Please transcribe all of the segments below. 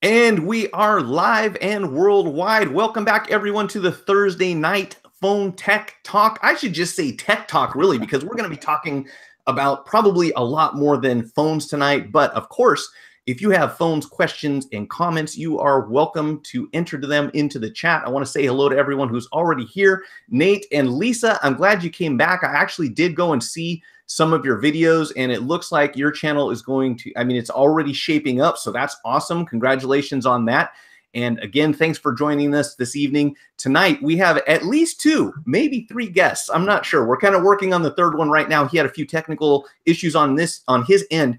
And we are live and worldwide. Welcome back, everyone, to the Thursday night phone tech talk. I should just say tech talk, really, because we're going to be talking about probably a lot more than phones tonight. But of course, if you have phones, questions, and comments, you are welcome to enter them into the chat. I want to say hello to everyone who's already here. Nate and Lisa, I'm glad you came back. I actually did go and see some of your videos, and it looks like your channel is going to, it's already shaping up, so that's awesome. Congratulations on that. And again, thanks for joining us this evening. Tonight, we have at least two, maybe three guests. I'm not sure. We're kind of working on the third one right now. He had a few technical issues on his end,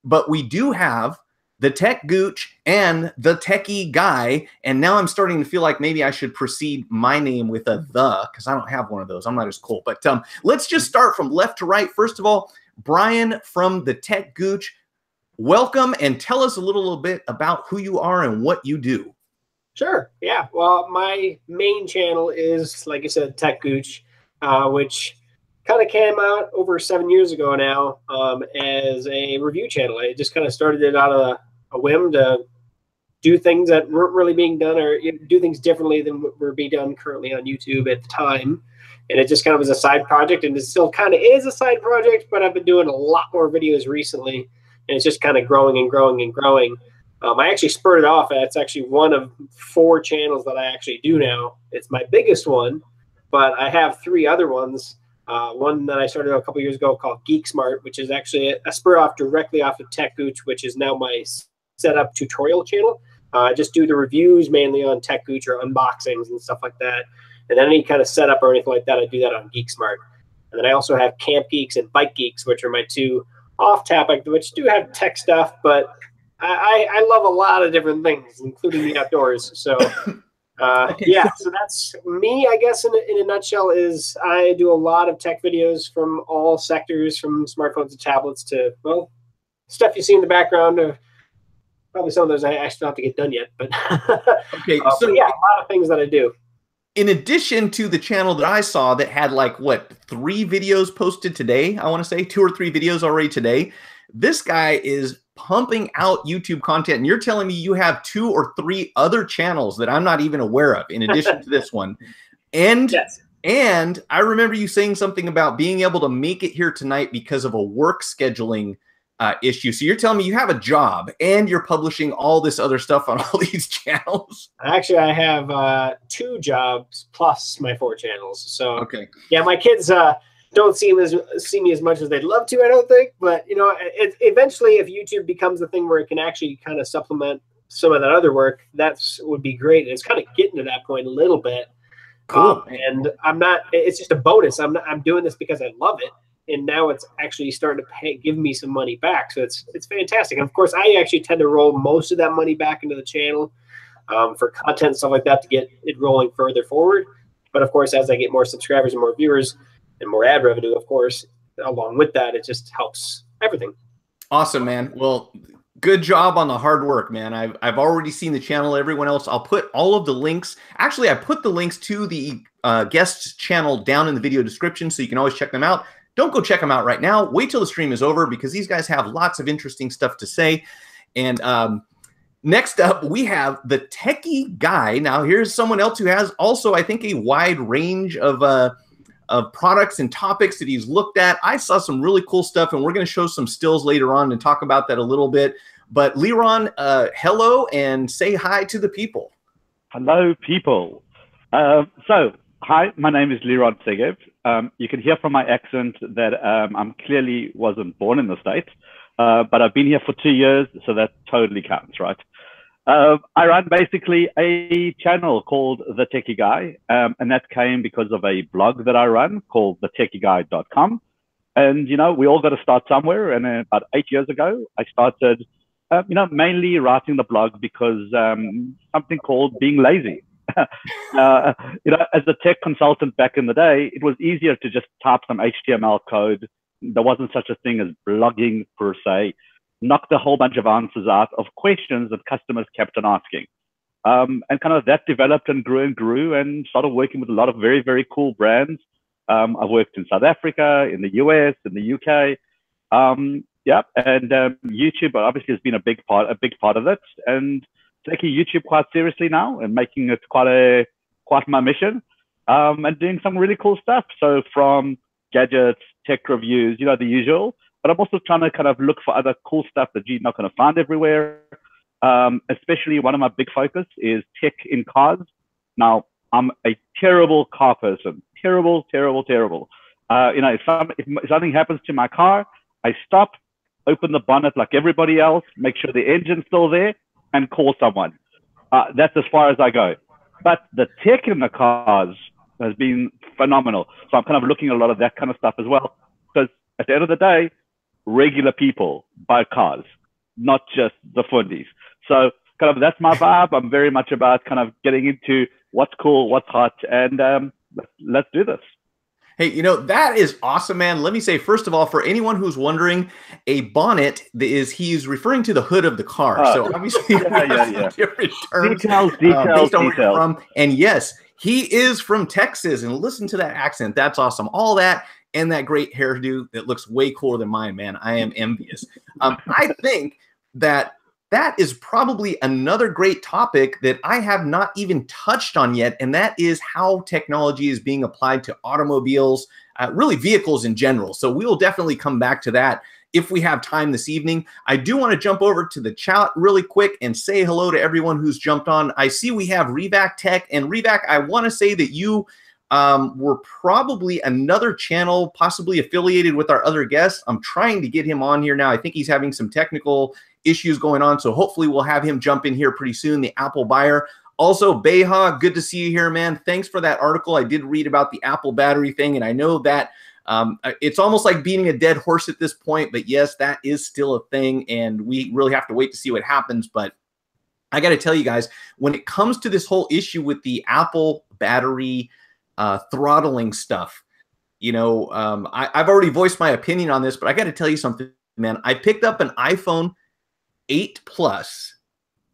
but we do have the TechGooch and the Techie Guy. And now I'm starting to feel like maybe I should precede my name with a the, because I don't have one of those. I'm not as cool. But let's just start from left to right. First of all, Brian from the TechGooch, welcome, and tell us a little bit about who you are and what you do. Sure. Yeah. Well, my main channel is, like I said, TechGooch, which kind of came out over 7 years ago now as a review channel. I just kind of started it out of a whim to do things that weren't really being done, or do things differently than what were being done currently on YouTube at the time. And it just kind of was a side project, and it still kind of is a side project, but I've been doing a lot more videos recently, and it's just kind of growing and growing and growing. I actually spurred it off. It's actually one of 4 channels that I actually do now. It's my biggest one, but I have 3 other ones. One that I started a couple years ago called Geek Smart, which is actually a spur off directly off of TechGooch, which is now my setup tutorial channel. I just do the reviews mainly on TechGooch or unboxings and stuff like that. And then any kind of setup or anything like that, I do that on Geek Smart. And then I also have Camp Geeks and Bike Geeks, which are my 2 off topic, which do have tech stuff, but I love a lot of different things, including the outdoors. So Okay. yeah, so that's me, I guess, in a nutshell. Is I do a lot of tech videos from all sectors, from smartphones to tablets to, well, stuff you see in the background. Probably some of those I still have to get done yet, but Okay, so yeah, a lot of things that I do. In addition to the channel that I saw that had like, what, 3 videos posted today, I want to say 2 or 3 videos already today, this guy is pumping out YouTube content, and you're telling me you have 2 or 3 other channels that I'm not even aware of in addition to this one. And Yes. And I remember you saying something about being able to make it here tonight because of a work scheduling issue. So you're telling me you have a job and you're publishing all this other stuff on all these channels? Actually, I have 2 jobs plus my 4 channels. So okay, yeah, my kids don't see me as much as they'd love to, I don't think. But you know, eventually, if YouTube becomes a thing where it can actually kind of supplement some of that other work, would be great. And it's kind of getting to that point a little bit. cool. And I'm not. It's just a bonus. I'm doing this because I love it, and now it's actually starting to give me some money back. So it's fantastic. And of course, I actually tend to roll most of that money back into the channel for content and stuff like that to get it rolling further forward. But of course, as I get more subscribers and more viewers and more ad revenue, of course, along with that, it just helps everything. Awesome, man. Well, good job on the hard work, man. I've already seen the channel. Everyone else, I'll put all of the links. Actually, I put the links to the guest's channel down in the video description, so you can always check them out. Don't go check them out right now. Wait till the stream is over, because these guys have lots of interesting stuff to say. And next up, we have the Techie Guy. Now, here's someone else who has also, I think, a wide range of products and topics that he's looked at. I saw some really cool stuff, and we're going to show some stills later on and talk about that a little bit. But Liron, hello, and say hi to the people. Hello, people. Hi, my name is Liron Segev. You can hear from my accent that I'm clearly wasn't born in the States, but I've been here for 2 years, so that totally counts, right? I run basically a channel called The Techie Guy, and that came because of a blog that I run called TheTechieGuy.com. And, you know, we all got to start somewhere. And about 8 years ago, I started, mainly writing the blog because something called being lazy. As a tech consultant back in the day, it was easier to just type some HTML code. There wasn't such a thing as blogging per se. Knocked a whole bunch of answers out of questions that customers kept on asking. And kind of that developed and grew and started working with a lot of very, very cool brands. I've worked in South Africa, in the US, in the UK. And YouTube obviously has been a big part of it. And taking YouTube quite seriously now and making it quite my mission, and doing some really cool stuff. So from gadgets, tech reviews, you know, the usual, but I'm also trying to kind of look for other cool stuff that you're not going to find everywhere. Especially one of my big focus is tech in cars. Now, I'm a terrible car person, terrible. You know, if something happens to my car, I stop, open the bonnet like everybody else, make sure the engine's still there, and call someone. That's as far as I go. But the tech in the cars has been phenomenal. So I'm kind of looking at a lot of that kind of stuff as well. Because at the end of the day, regular people buy cars, not just the fundies. So kind of that's my vibe. I'm very much about kind of getting into what's cool, what's hot, and let's do this. Hey, you know, that is awesome, man. Let me say, first of all, for anyone who's wondering, a bonnet he's referring to the hood of the car. So obviously, different terms, details. And yes, he is from Texas, and listen to that accent. That's awesome. All that and that great hairdo that looks way cooler than mine, man. I am envious. I think that is probably another great topic that I have not even touched on yet, and that is how technology is being applied to automobiles, really vehicles in general. So we will definitely come back to that if we have time this evening. I do want to jump over to the chat really quick and say hello to everyone who's jumped on. I see we have Revac Tech, and Revac, I want to say that you were probably another channel possibly affiliated with our other guests. I'm trying to get him on here now. I think he's having some technical issues going on, so hopefully we'll have him jump in here pretty soon, the Apple buyer. Also, Beha, good to see you here, man. Thanks for that article. I did read about the Apple battery thing, and I know that it's almost like beating a dead horse at this point, but yes, that is still a thing, and we really have to wait to see what happens. But I got to tell you guys, when it comes to this whole issue with the Apple battery throttling stuff, you know, I've already voiced my opinion on this, but I got to tell you something, man. I picked up an iPhone 8 Plus,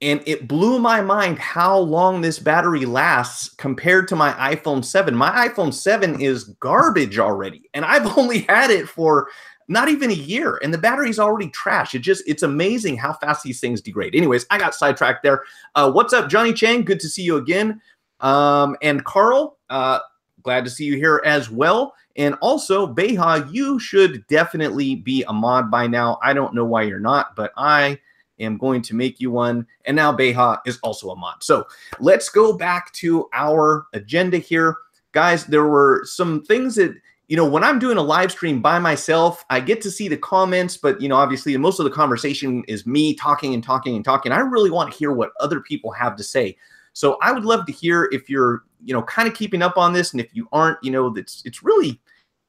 and it blew my mind how long this battery lasts compared to my iPhone 7. My iPhone 7 is garbage already, and I've only had it for not even a year, and the battery's already trash. It's amazing how fast these things degrade. Anyways, I got sidetracked there. What's up, Johnny Chang? Good to see you again. And Carl, glad to see you here as well. And also, Beha, you should definitely be a mod by now. I don't know why you're not, but I am going to make you one. And now Beha is also a mod. So let's go back to our agenda here. Guys, there were some things that, you know, when I'm doing a live stream by myself, I get to see the comments, but, you know, obviously most of the conversation is me talking and talking and talking. I really want to hear what other people have to say. So I would love to hear if you're, you know, kind of keeping up on this. And if you aren't, you know, it's really,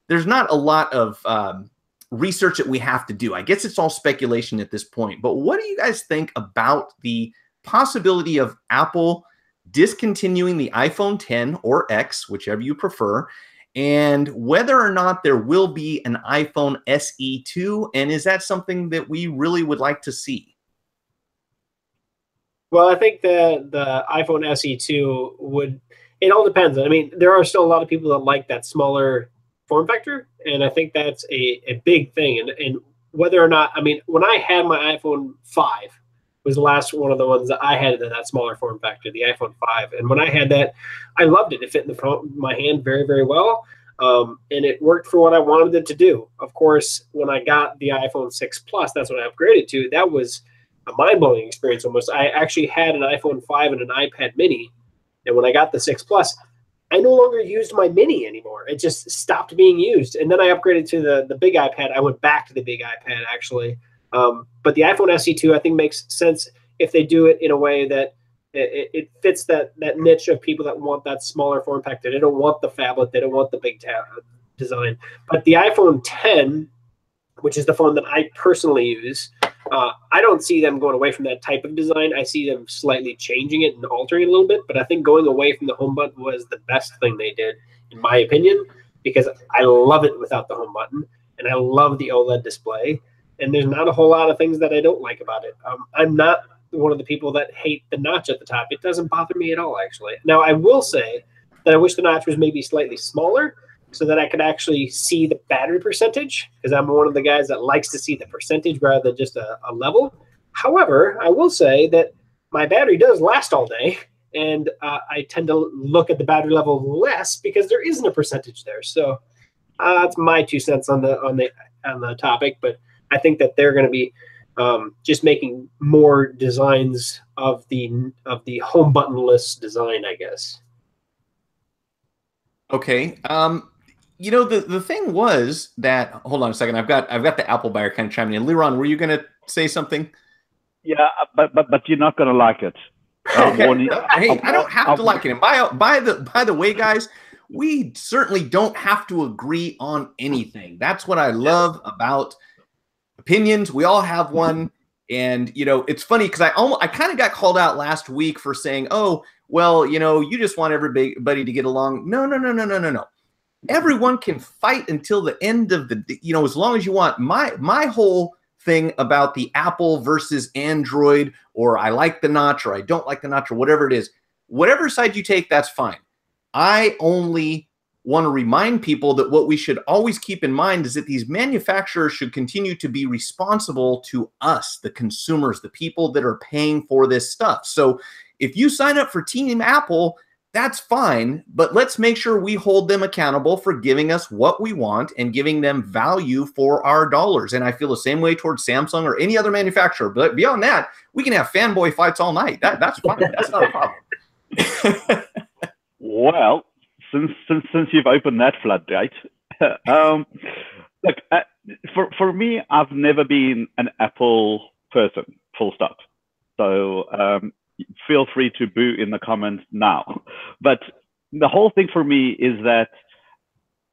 there's not a lot of research that we have to do. I guess it's all speculation at this point. But what do you guys think about the possibility of Apple discontinuing the iPhone 10 or X, whichever you prefer, and whether or not there will be an iPhone SE 2? And is that something that we really would like to see? Well, I think the iPhone SE 2 would, it all depends. I mean, there are still a lot of people that like that smaller form factor, and I think that's a big thing. And whether or not, I mean, when I had my iPhone 5, was the last one of the ones that I had that smaller form factor, the iPhone 5. And when I had that, I loved it. It fit in the front of my hand very, very well. And it worked for what I wanted it to do. Of course, when I got the iPhone 6 Plus, that's what I upgraded to. That was a mind-blowing experience almost. I actually had an iPhone 5 and an iPad mini. And when I got the 6 Plus, I no longer used my mini anymore. It just stopped being used. And then I upgraded to the big iPad. I went back to the big iPad, actually. But the iPhone SE 2, I think, makes sense if they do it in a way that it fits that niche of people that want that smaller form factor. They don't want the phablet. They don't want the big tab design. But the iPhone 10, which is the phone that I personally use, I don't see them going away from that type of design. I see them slightly changing it and altering it a little bit. But I think going away from the home button was the best thing they did, in my opinion, because I love it without the home button, and I love the OLED display. And there's not a whole lot of things that I don't like about it. I'm not one of the people that hate the notch at the top. It doesn't bother me at all, actually. Now, I will say that I wish the notch was maybe slightly smaller so that I could actually see the battery percentage, because I'm one of the guys that likes to see the percentage rather than just a level. However, I will say that my battery does last all day, and I tend to look at the battery level less because there isn't a percentage there. So that's my 2 cents on the topic. But I think that they're going to be just making more designs of the home buttonless design, I guess. Okay. You know, the thing was that, hold on a second. I've got the Apple buyer kind of chiming in. Liron, were you going to say something? Yeah, but you're not going to like it. Okay. Hey, I don't have to like it. And by the way, guys, we certainly don't have to agree on anything. That's what I love about opinions. We all have one. And, you know, it's funny because I kind of got called out last week for saying, oh, well, you know, you just want everybody to get along. No. Everyone can fight until the end of the, you know, as long as you want. My whole thing about the Apple versus Android, or I like the notch or I don't like the notch, or whatever it is, whatever side you take, that's fine. I only want to remind people that what we should always keep in mind is that these manufacturers should continue to be responsible to us, the consumers, the people that are paying for this stuff. So if you sign up for Team Apple, that's fine, but let's make sure we hold them accountable for giving us what we want and giving them value for our dollars. And I feel the same way towards Samsung or any other manufacturer. But beyond that, we can have fanboy fights all night. That's fine. That's not a problem. Well, since you've opened that floodgate, look, for me, I've never been an Apple person, full stop. So feel free to boo in the comments now. But the whole thing for me is that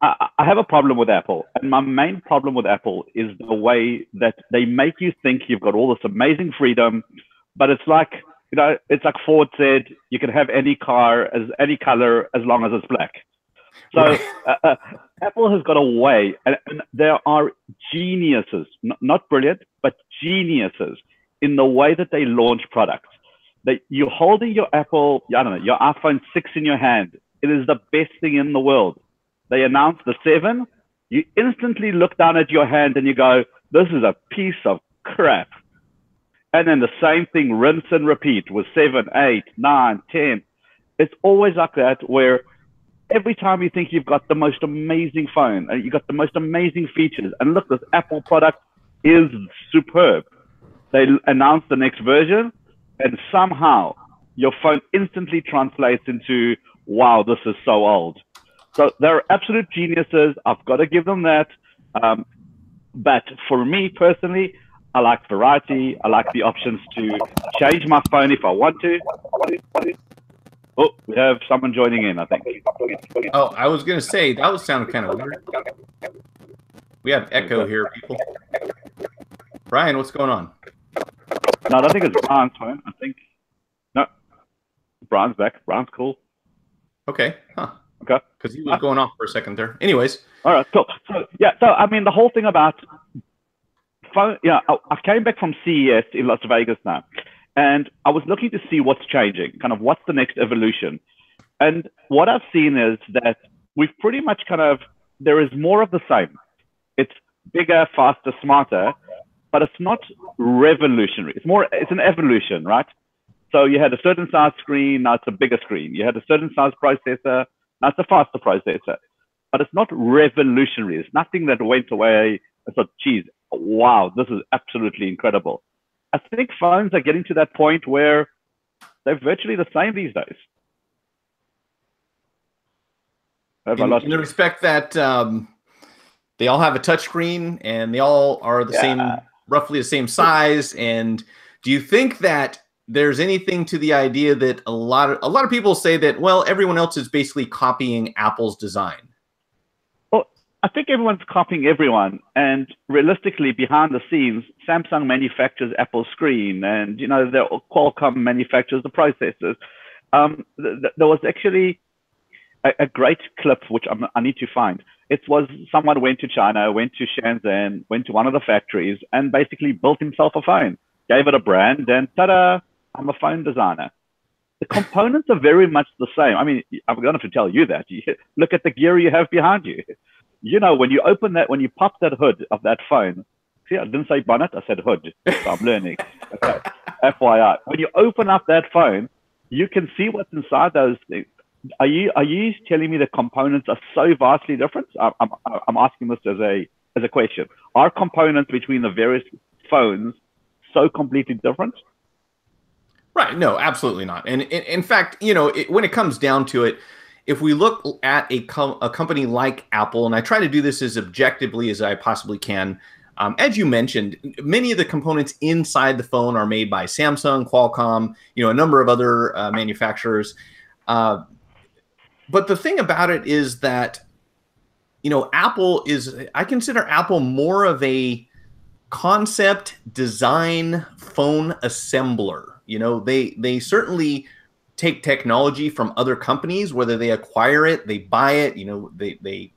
I have a problem with Apple. And my main problem with Apple is the way that they make you think you've got all this amazing freedom, but it's like, you know, it's like Ford said, you can have any car as any color as long as it's black. So Apple has got a way, and there are geniuses, not brilliant, but geniuses in the way that they launch products. That you're holding your Apple, I don't know, your iPhone 6 in your hand. It is the best thing in the world. They announce the 7. You instantly look down at your hand and you go, this is a piece of crap. And then the same thing, rinse and repeat with 7, 8, 9, 10. It's always like that, where every time you think you've got the most amazing phone, and you've got the most amazing features, and look, this Apple product is superb. They announce the next version, and somehow your phone instantly translates into, wow, this is so old. So they're absolute geniuses. I've got to give them that. But for me personally, I like variety. I like the options to change my phone if I want to. Oh, we have someone joining in, I think. Oh, I was going to say, that would sound kind of weird. We have echo here, people. Brian, what's going on? No, I don't think it's Brian's phone. I think, no, Brian's back. Brian's cool. Okay, huh. Okay. Because he was going off for a second there. Anyways. All right, cool. So, yeah, so, I mean, the whole thing about phone, yeah, I came back from CES in Las Vegas now, and I was looking to see what's changing, kind of what's the next evolution. And what I've seen is that we've pretty much there is more of the same. It's bigger, faster, smarter, but it's not revolutionary. It's an evolution, right? So you had a certain size screen, now it's a bigger screen. You had a certain size processor, now it's a faster processor. But it's not revolutionary. It's nothing that went away and thought, geez, wow, this is absolutely incredible. I think phones are getting to that point where they're virtually the same these days. In the respect that they all have a touchscreen and they all are the same, roughly the same size. And do you think that there's anything to the idea that a lot of people say that, well, everyone else is basically copying Apple's design? Well, I think everyone's copying everyone. And realistically, behind the scenes, Samsung manufactures Apple's screen, and Qualcomm manufactures the processors. There was actually a great clip which I need to find. It was someone went to China, went to Shenzhen, went to one of the factories, and basically built himself a phone, gave it a brand, and ta-da, I'm a phone designer. The components are very much the same. I mean, I'm going to have to tell you that. Look at the gear you have behind you. You know, when you open that, when you pop that hood of that phone, see, I didn't say bonnet, I said hood. So I'm learning. Okay. FYI. When you open up that phone, you can see what's inside those things. Are you telling me the components are so vastly different? I'm asking this as a question. Are components between the various phones so completely different? Right. No, absolutely not. And in fact, you know, when it comes down to it, if we look at a company like Apple, and I try to do this as objectively as I possibly can, as you mentioned, many of the components inside the phone are made by Samsung, Qualcomm, you know, a number of other manufacturers. But the thing about it is that, you know, I consider Apple more of a concept design phone assembler. You know, they certainly take technology from other companies, whether they acquire it, they buy it, you know, they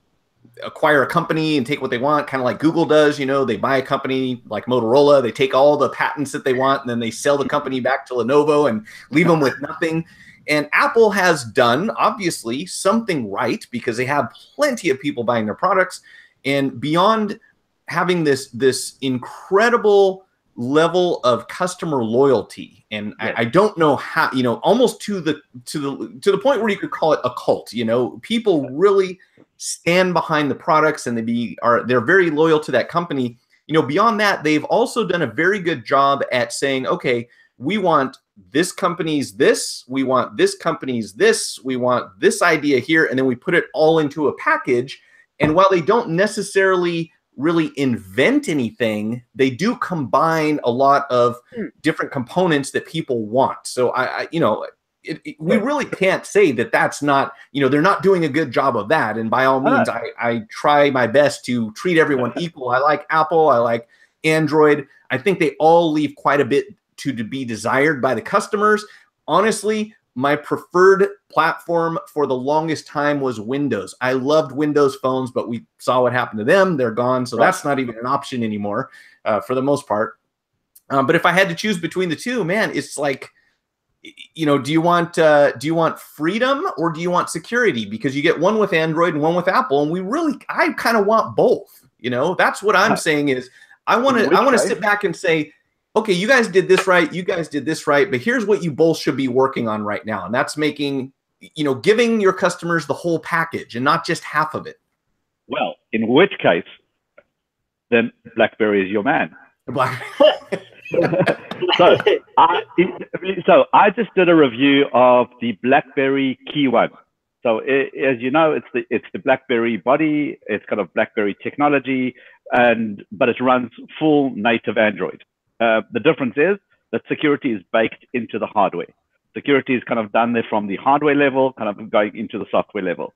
acquire a company and take what they want, kind of like Google does. You know, they buy a company like Motorola, they take all the patents that they want, and then they sell the company back to Lenovo and leave them with nothing. And Apple has done, obviously, something right, because they have plenty of people buying their products. And beyond having this incredible level of customer loyalty, and yeah. I don't know how, you know, almost to the point where you could call it a cult. You know, people really stand behind the products, and they're very loyal to that company. You know, beyond that, they've also done a very good job at saying, okay, we want this company's this, we want this company's this, we want this idea here, and then we put it all into a package. And while they don't necessarily really invent anything, they do combine a lot of different components that people want. So you know, we really can't say that that's not, you know, they're not doing a good job of that. And by all means, I try my best to treat everyone equal. I like Apple, I like Android. I think they all leave quite a bit to be desired by the customers. Honestly, my preferred platform for the longest time was Windows. I loved Windows phones, but we saw what happened to them. They're gone. So that's not even an option anymore for the most part. But if I had to choose between the two, man, it's like, you know, do you want freedom or do you want security? Because you get one with Android and one with Apple. And I kind of want both. You know, that's what I'm saying is I want to sit back and say, okay, you guys did this right, you guys did this right, but here's what you both should be working on right now. And that's making, you know, giving your customers the whole package and not just half of it. Well, in which case, then BlackBerry is your man. So I just did a review of the BlackBerry Key One. So as you know, it's the BlackBerry body, it's kind of BlackBerry technology, but it runs full native Android. The difference is that security is baked into the hardware. Security is kind of done there from the hardware level, kind of going into the software level.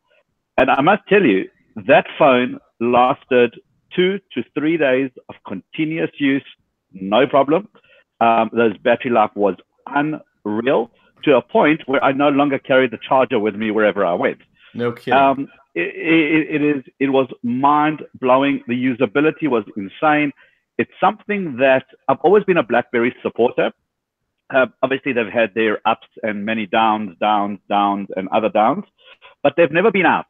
And I must tell you, that phone lasted 2 to 3 days of continuous use, no problem. Those battery life was unreal, to a point where I no longer carried the charger with me wherever I went. No kidding. It was mind-blowing. The usability was insane. It's something that I've always been a BlackBerry supporter. Obviously, they've had their ups and many downs, and other downs, but they've never been out.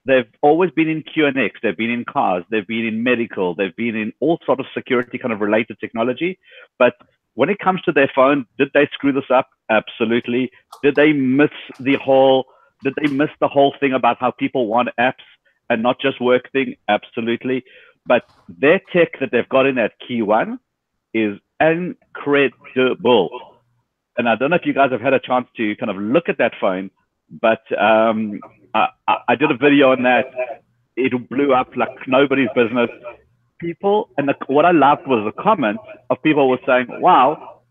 They've always been in QNX. They've been in cars. They've been in medical. They've been in all sort of security kind of related technology. But when it comes to their phone, did they screw this up? Absolutely. Did they miss the whole thing about how people want apps and not just work thing? Absolutely. But their tech that they've got in that Key One is incredible. And I don't know if you guys have had a chance to kind of look at that phone, but I did a video on that. It blew up like nobody's business. People, and what I loved was the comments of people were saying, wow,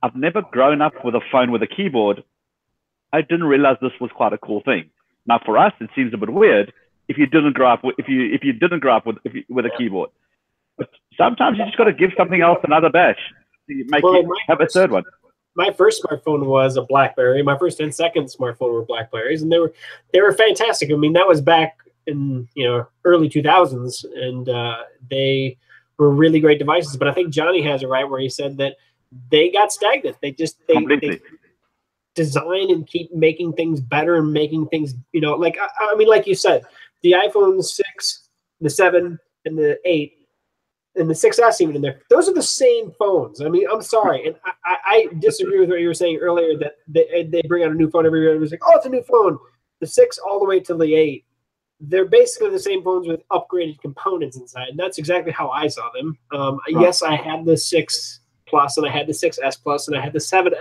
I've never grown up with a phone with a keyboard. I didn't realize this was quite a cool thing. Now for us, it seems a bit weird if you didn't grow up with with a keyboard. But sometimes you just got to give something else another bash. Have a third one. My first smartphone was a BlackBerry. My first and second smartphone were BlackBerries, and they were fantastic. I mean, that was back in early 2000s, and they were really great devices. But I think Johnny has it right where he said that they got stagnant. They design and keep making things better and making things, like I mean, like you said, the iPhone 6, the 7, and the 8 and the 6S even in there. Those are the same phones. I mean, I'm sorry, and I disagree with what you were saying earlier that they bring out a new phone every year. It was like, oh, it's a new phone. The 6 all the way to the 8, they're basically the same phones with upgraded components inside, and that's exactly how I saw them. Yes, I had the 6 Plus, and I had the 6S Plus, and I had the 7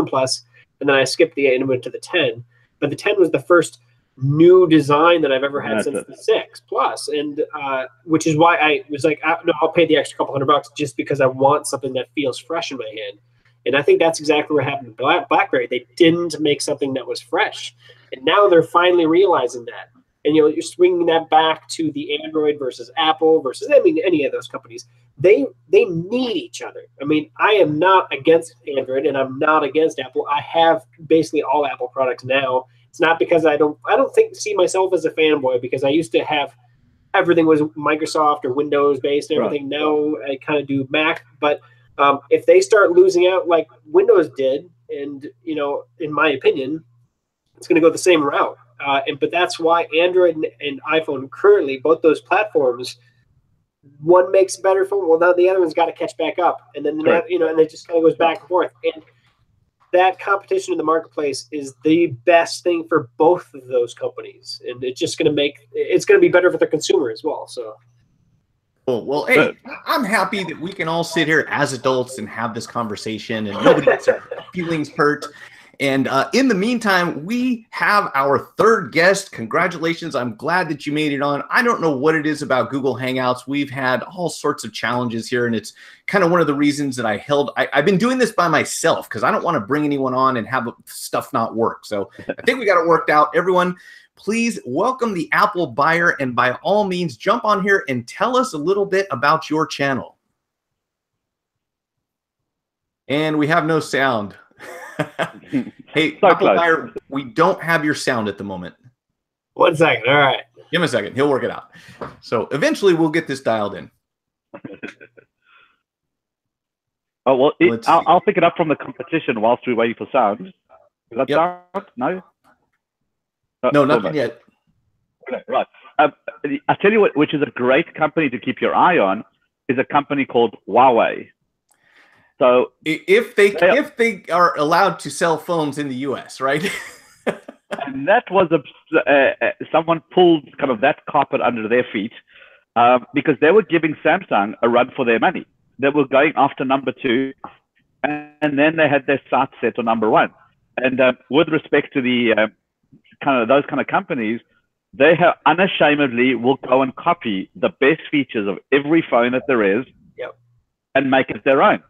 Plus, and then I skipped the 8 and went to the 10. But the 10 was the first new design that I've ever had since the 6 Plus, and which is why I was like, no, I'll pay the extra couple $100 just because I want something that feels fresh in my hand. And I think that's exactly what happened to BlackBerry. They didn't make something that was fresh, and now they're finally realizing that. And you're swinging that back to the Android versus Apple versus any of those companies. They need each other. I mean, I am not against Android and I'm not against Apple. I have basically all Apple products now. It's not because I don't see myself as a fanboy, because I used to have everything was Microsoft or Windows based and everything. Right. Now I kind of do Mac. But if they start losing out like Windows did, and in my opinion, it's going to go the same route. But that's why Android and iPhone currently, both those platforms, one makes a better phone. Well, now the other one's got to catch back up, and then and it just kind of goes back and forth. And that competition in the marketplace is the best thing for both of those companies, and it's just going to be better for the consumer as well. So. Cool. Well, hey, I'm happy that we can all sit here as adults and have this conversation, and nobody gets their feelings hurt. And in the meantime, we have our third guest. Congratulations. I'm glad that you made it on. I don't know what it is about Google Hangouts. We've had all sorts of challenges here, and it's kind of one of the reasons that I've been doing this by myself because I don't want to bring anyone on and have stuff not work. So I think we got it worked out. Everyone, please welcome the Apple buyer, and by all means, jump on here and tell us a little bit about your channel. And we have no sound. Hey, so Apple buyer, we don't have your sound at the moment. 1 second. All right. Give him a second. He'll work it out. So eventually we'll get this dialed in. Oh, well, I'll pick it up from the competition whilst we're waiting for sound. Is that sound? No? No, nothing yet. Okay, right. I tell you what, which is a great company to keep your eye on, is a company called Huawei. So if they are allowed to sell phones in the US, right? And that was someone pulled kind of that carpet under their feet because they were giving Samsung a run for their money. They were going after number 2, and then they had their sights set on number 1. And with respect to the those kind of companies, they have unashamedly will go and copy the best features of every phone that there is, and make it their own.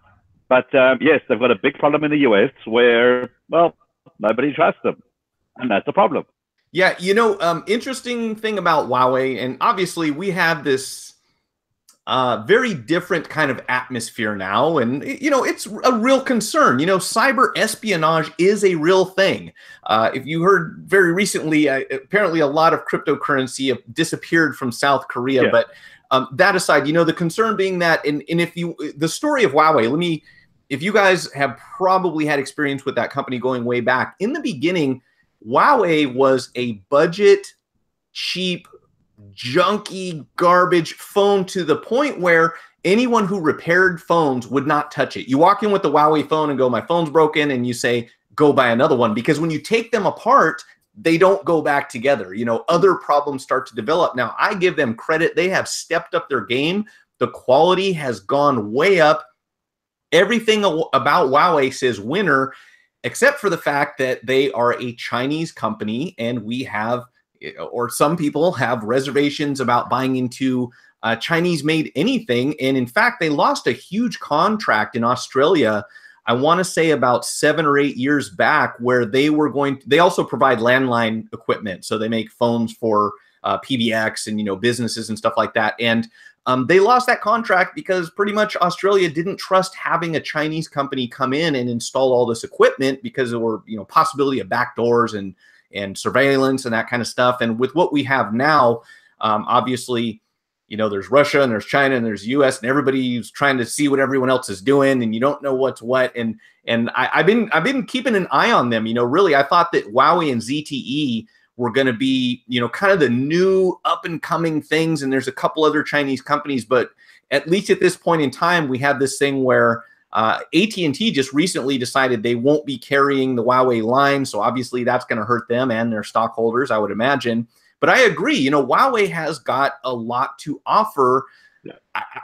But yes, they've got a big problem in the US where, well, nobody trusts them. And that's a problem. Yeah, interesting thing about Huawei, and obviously we have this very different kind of atmosphere now. And, it's a real concern. Cyber espionage is a real thing. If you heard very recently, apparently a lot of cryptocurrency disappeared from South Korea. Yeah. But that aside, the concern being that, and if the story of Huawei, if you guys have probably had experience with that company going way back, in the beginning, Huawei was a budget, cheap, junky, garbage phone to the point where anyone who repaired phones would not touch it. You walk in with the Huawei phone and go, my phone's broken, and you say, go buy another one. Because when you take them apart, they don't go back together. Other problems start to develop. Now, I give them credit. They have stepped up their game. The quality has gone way up. Everything about Huawei says winner, except for the fact that they are a Chinese company, and we have, or some people have reservations about buying into Chinese-made anything. And in fact, they lost a huge contract in Australia, I want to say about 7 or 8 years back, where they also provide landline equipment. So they make phones for PBX and, businesses and stuff like that. And they lost that contract because pretty much Australia didn't trust having a Chinese company come in and install all this equipment because there were, possibility of backdoors and surveillance and that kind of stuff. And with what we have now, obviously, there's Russia and there's China and there's US, and everybody's trying to see what everyone else is doing, and you don't know what's what. And I've been keeping an eye on them. Really, I thought that Huawei and ZTE were going to be, kind of the new up and coming things. And there's a couple other Chinese companies, but at least at this point in time, we have this thing where AT&T just recently decided they won't be carrying the Huawei line. So obviously that's going to hurt them and their stockholders, I would imagine. But I agree, you know, Huawei has got a lot to offer. Yeah.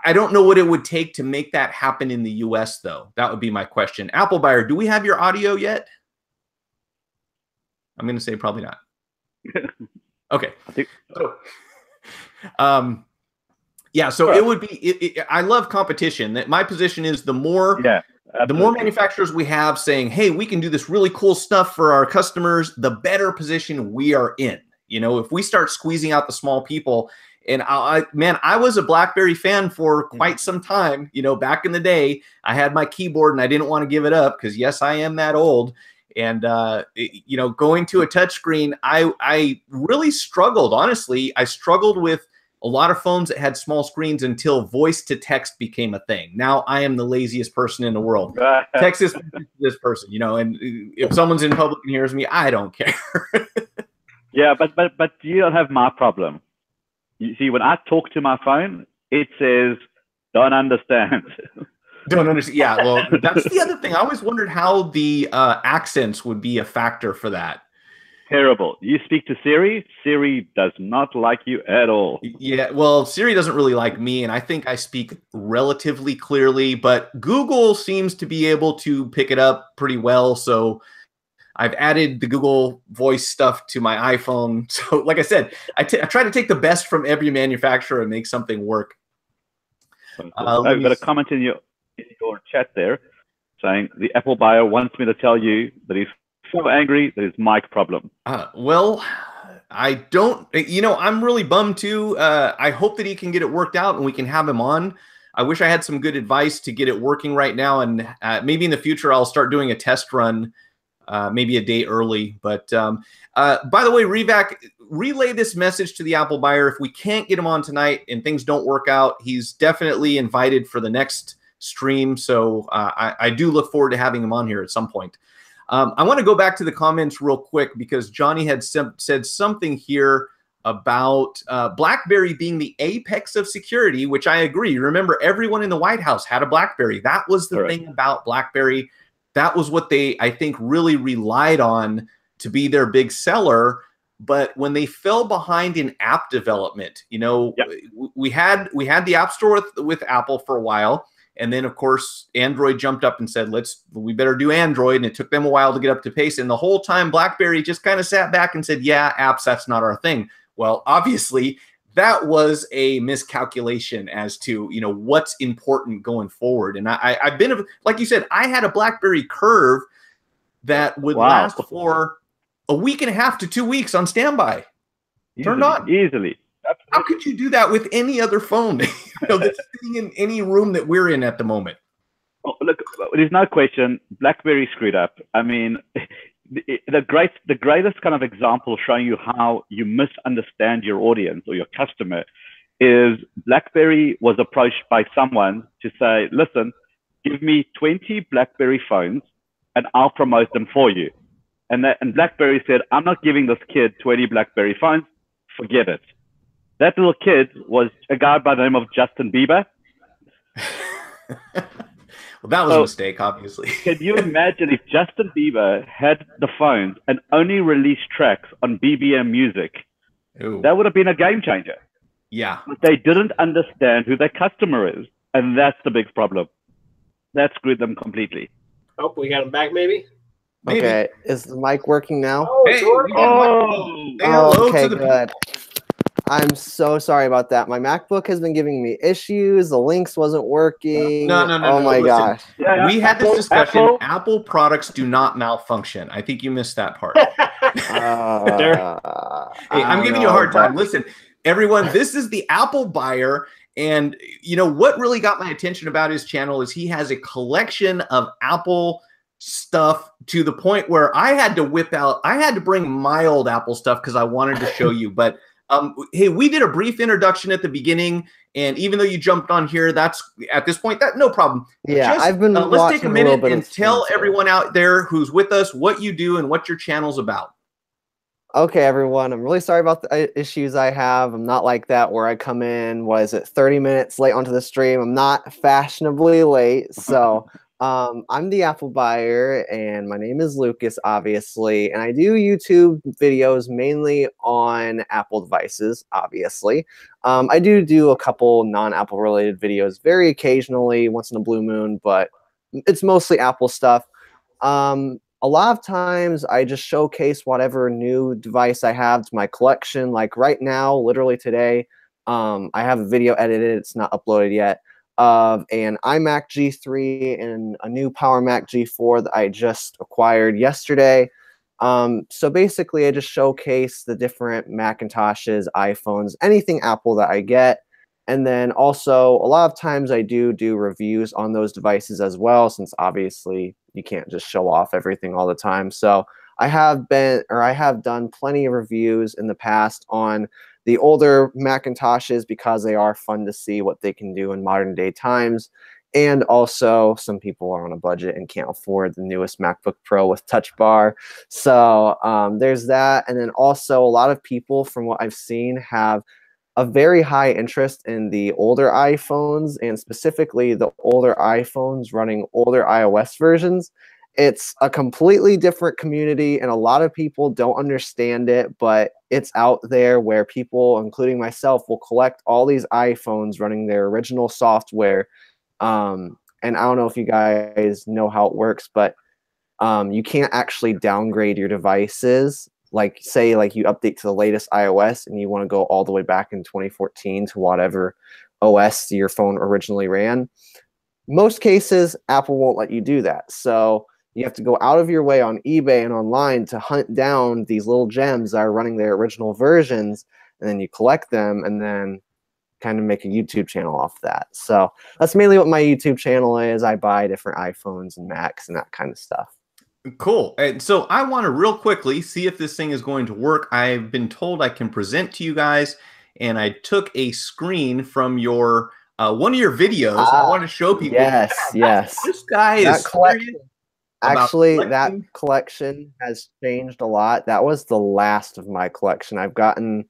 I don't know what it would take to make that happen in the US, though. That would be my question. Apple buyer, do we have your audio yet? I'm going to say probably not. Okay. So, yeah, so it would be, I love competition. That my position is the more manufacturers we have saying, hey, we can do this really cool stuff for our customers, the better position we are in. You know, if we start squeezing out the small people, and I was a Blackberry fan for quite some time. You know, back in the day, I had my keyboard and I didn't want to give it up because, yes, I am that old. And, you know, going to a touchscreen, I really struggled. Honestly, I struggled with a lot of phones that had small screens until voice to text became a thing. Now I am the laziest person in the world. Text this person, you know, and if someone's in public and hears me, I don't care. Yeah, but you don't have my problem. You see, when I talk to my phone, it says, don't understand. Don't understand. Yeah, well, that's the other thing. I always wondered how the accents would be a factor for that. Terrible. You speak to Siri, Siri does not like you at all. Yeah, well, Siri doesn't really like me, and I think I speak relatively clearly, but Google seems to be able to pick it up pretty well, so I've added the Google Voice stuff to my iPhone. So like I said, I try to take the best from every manufacturer and make something work. I've got a comment in your chat there saying the Apple buyer wants me to tell you that he's so angry that it's Mike's problem. Well, I don't, you know, I'm really bummed too. I hope that he can get it worked out and we can have him on. I wish I had some good advice to get it working right now. And maybe in the future, I'll start doing a test run. Maybe a day early. But by the way, Revac, relay this message to the Apple buyer. If we can't get him on tonight and things don't work out, he's definitely invited for the next stream. So I do look forward to having him on here at some point. I want to go back to the comments real quick because Johnny had said something here about BlackBerry being the apex of security, which I agree. Remember, everyone in the White House had a BlackBerry. That was the thing about BlackBerry. That was what they, I think, really relied on to be their big seller. But when they fell behind in app development, you know, we had the App Store with Apple for a while. And then, of course, Android jumped up and said, we better do Android. And it took them a while to get up to pace. And the whole time, BlackBerry just kind of sat back and said, yeah, apps, that's not our thing. Well, obviously, that was a miscalculation as to, you know, what's important going forward. And I've been, like you said, I had a BlackBerry Curve that would last for a week and a half to 2 weeks on standby. Turned on. Easily. How could you do that with any other phone you know, that's sitting in any room that we're in at the moment? Oh, look, there's no question BlackBerry screwed up. I mean, the greatest kind of example showing you how you misunderstand your audience or your customer is BlackBerry was approached by someone to say, listen, give me 20 BlackBerry phones and I'll promote them for you. And BlackBerry said, I'm not giving this kid 20 BlackBerry phones. Forget it. That little kid was a guy by the name of Justin Bieber. Well, that was a mistake, obviously. Can you imagine if Justin Bieber had the phones and only released tracks on BBM Music? Ooh. That would have been a game changer. Yeah. But they didn't understand who their customer is. And that's the big problem. That screwed them completely. Oh, we got him back, maybe? Okay. Is the mic working now? Oh, it's working. Okay, good. I'm so sorry about that. My MacBook has been giving me issues. The links wasn't working. No. Oh my gosh. We had this discussion. Apple products do not malfunction. I think you missed that part. Hey, I'm giving you a hard time. Listen, everyone, this is the Apple buyer. And, you know, what really got my attention about his channel is he has a collection of Apple stuff to the point where I had to bring my old Apple stuff because I wanted to show you. But hey, we did a brief introduction at the beginning, and even though you jumped on here, that's at this point that no problem. Yeah, I've been. Let's take a minute and tell everyone out there who's with us what you do and what your channel's about. Okay, everyone, I'm really sorry about the issues I have. I'm not like that where I come in, was it 30 minutes late onto the stream? I'm not fashionably late. So I'm the Apple buyer, and my name is Lucas, obviously. And I do YouTube videos mainly on Apple devices, obviously. I do a couple non-Apple related videos very occasionally, once in a blue moon, but it's mostly Apple stuff. A lot of times I just showcase whatever new device I have to my collection. Like right now, literally today, I have a video edited. It's not uploaded yet of an iMac G3 and a new Power Mac G4 that I just acquired yesterday. So basically, I just showcase the different Macintoshes, iPhones, anything Apple that I get. And then also, a lot of times I do reviews on those devices as well, since obviously you can't just show off everything all the time. So I have done plenty of reviews in the past on the older Macintoshes because they are fun to see what they can do in modern day times. And also, some people are on a budget and can't afford the newest MacBook Pro with Touch Bar. So there's that. And then also, a lot of people, from what I've seen, have a very high interest in the older iPhones, and specifically the older iPhones running older iOS versions. It's a completely different community, and a lot of people don't understand it, but it's out there where people, including myself, will collect all these iPhones running their original software. And I don't know if you guys know how it works, but you can't actually downgrade your devices. Like, say, like you update to the latest iOS and you want to go all the way back in 2014 to whatever OS your phone originally ran. Most cases, Apple won't let you do that. So you have to go out of your way on eBay and online to hunt down these little gems that are running their original versions, and then you collect them and then kind of make a YouTube channel off that. So that's mainly what my YouTube channel is. I buy different iPhones and Macs and that kind of stuff. Cool. And so I want to real quickly see if this thing is going to work. I've been told I can present to you guys, and I took a screen from your one of your videos. I want to show people. Yes, yes. This guy is collection. Actually, that collecting. collection has changed a lot. That was the last of my collection. I'm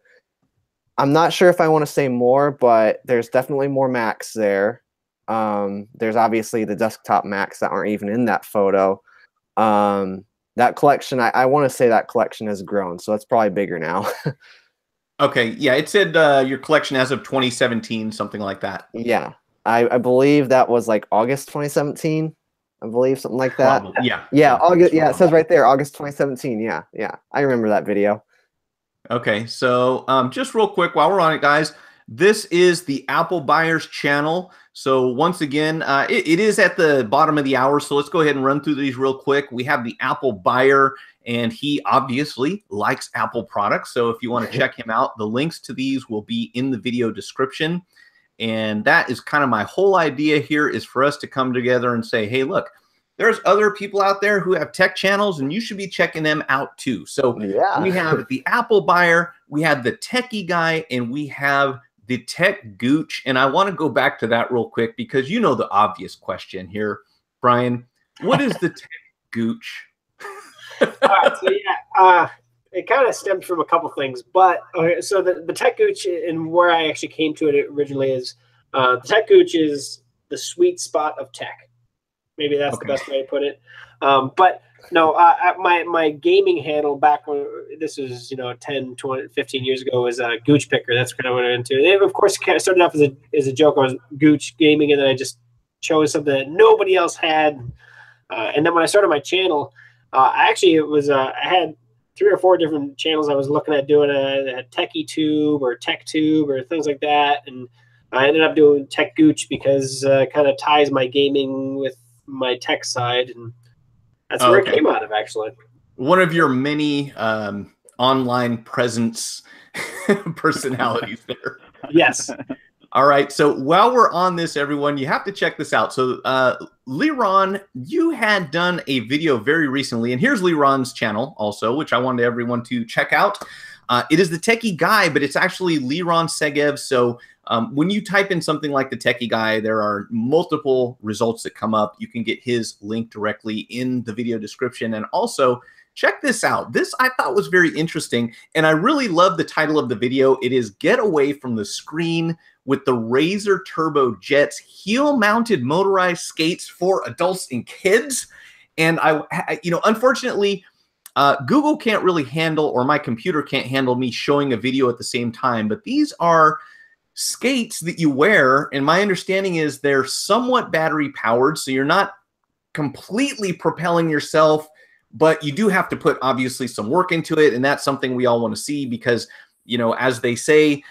not sure if I want to say more, but there's definitely more Macs there. There's obviously the desktop Macs that aren't even in that photo. That collection, I want to say that collection has grown, so it's probably bigger now. Okay, yeah, it said your collection as of 2017, something like that. Yeah, I believe that was like August 2017. I believe something like that. Probably, yeah. Yeah, August. Yeah, it says right there, August 2017. Yeah, yeah, I remember that video. Okay, so just real quick while we're on it, guys, this is the Apple Buyers channel. So once again, it is at the bottom of the hour, so let's go ahead and run through these real quick. We have the Apple Buyer, and he obviously likes Apple products. So if you want to check him out, the links to these will be in the video description. And that is kind of my whole idea here, is for us to come together and say, hey, look, there's other people out there who have tech channels, and you should be checking them out too. So yeah, we have the Apple Buyer, we have the Techie Guy, and we have the TechGooch. And I want to go back to that real quick because you know the obvious question here, Brian. What is the TechGooch? All right, so yeah, it kind of stems from a couple things, but okay, so the TechGooch, and where I actually came to it originally, is the TechGooch is the sweet spot of tech. Maybe that's the best way to put it. But no, my gaming handle back when this was 10, 20, 15 years ago was Gooch Picker. That's kind of what I went into. And of course, it started off as a joke. I was Gooch gaming, and then I just chose something that nobody else had. And then when I started my channel, I had 3 or 4 different channels I was looking at doing. I had TechieTube or TechTube or things like that, and I ended up doing TechGooch because it kind of ties my gaming with my tech side, and that's where it came out of, actually. One of your many online presence personalities there. Yes. All right. So while we're on this, everyone, you have to check this out. So Liron, you had done a video very recently, and here's Liron's channel also, which I wanted everyone to check out. It is the Techie Guy, but it's actually Liron Segev. So when you type in something like the Techie Guy, there are multiple results that come up. You can get his link directly in the video description. And also check this out. This I thought was very interesting, and I really love the title of the video. It is Get Away from the Screen with the Razor Turbo Jets heel-mounted motorized skates for adults and kids. And unfortunately, Google can't really handle, or my computer can't handle me showing a video at the same time, but these are skates that you wear, and my understanding is they're somewhat battery powered, so you're not completely propelling yourself, but you do have to put obviously some work into it, and that's something we all want to see because, as they say,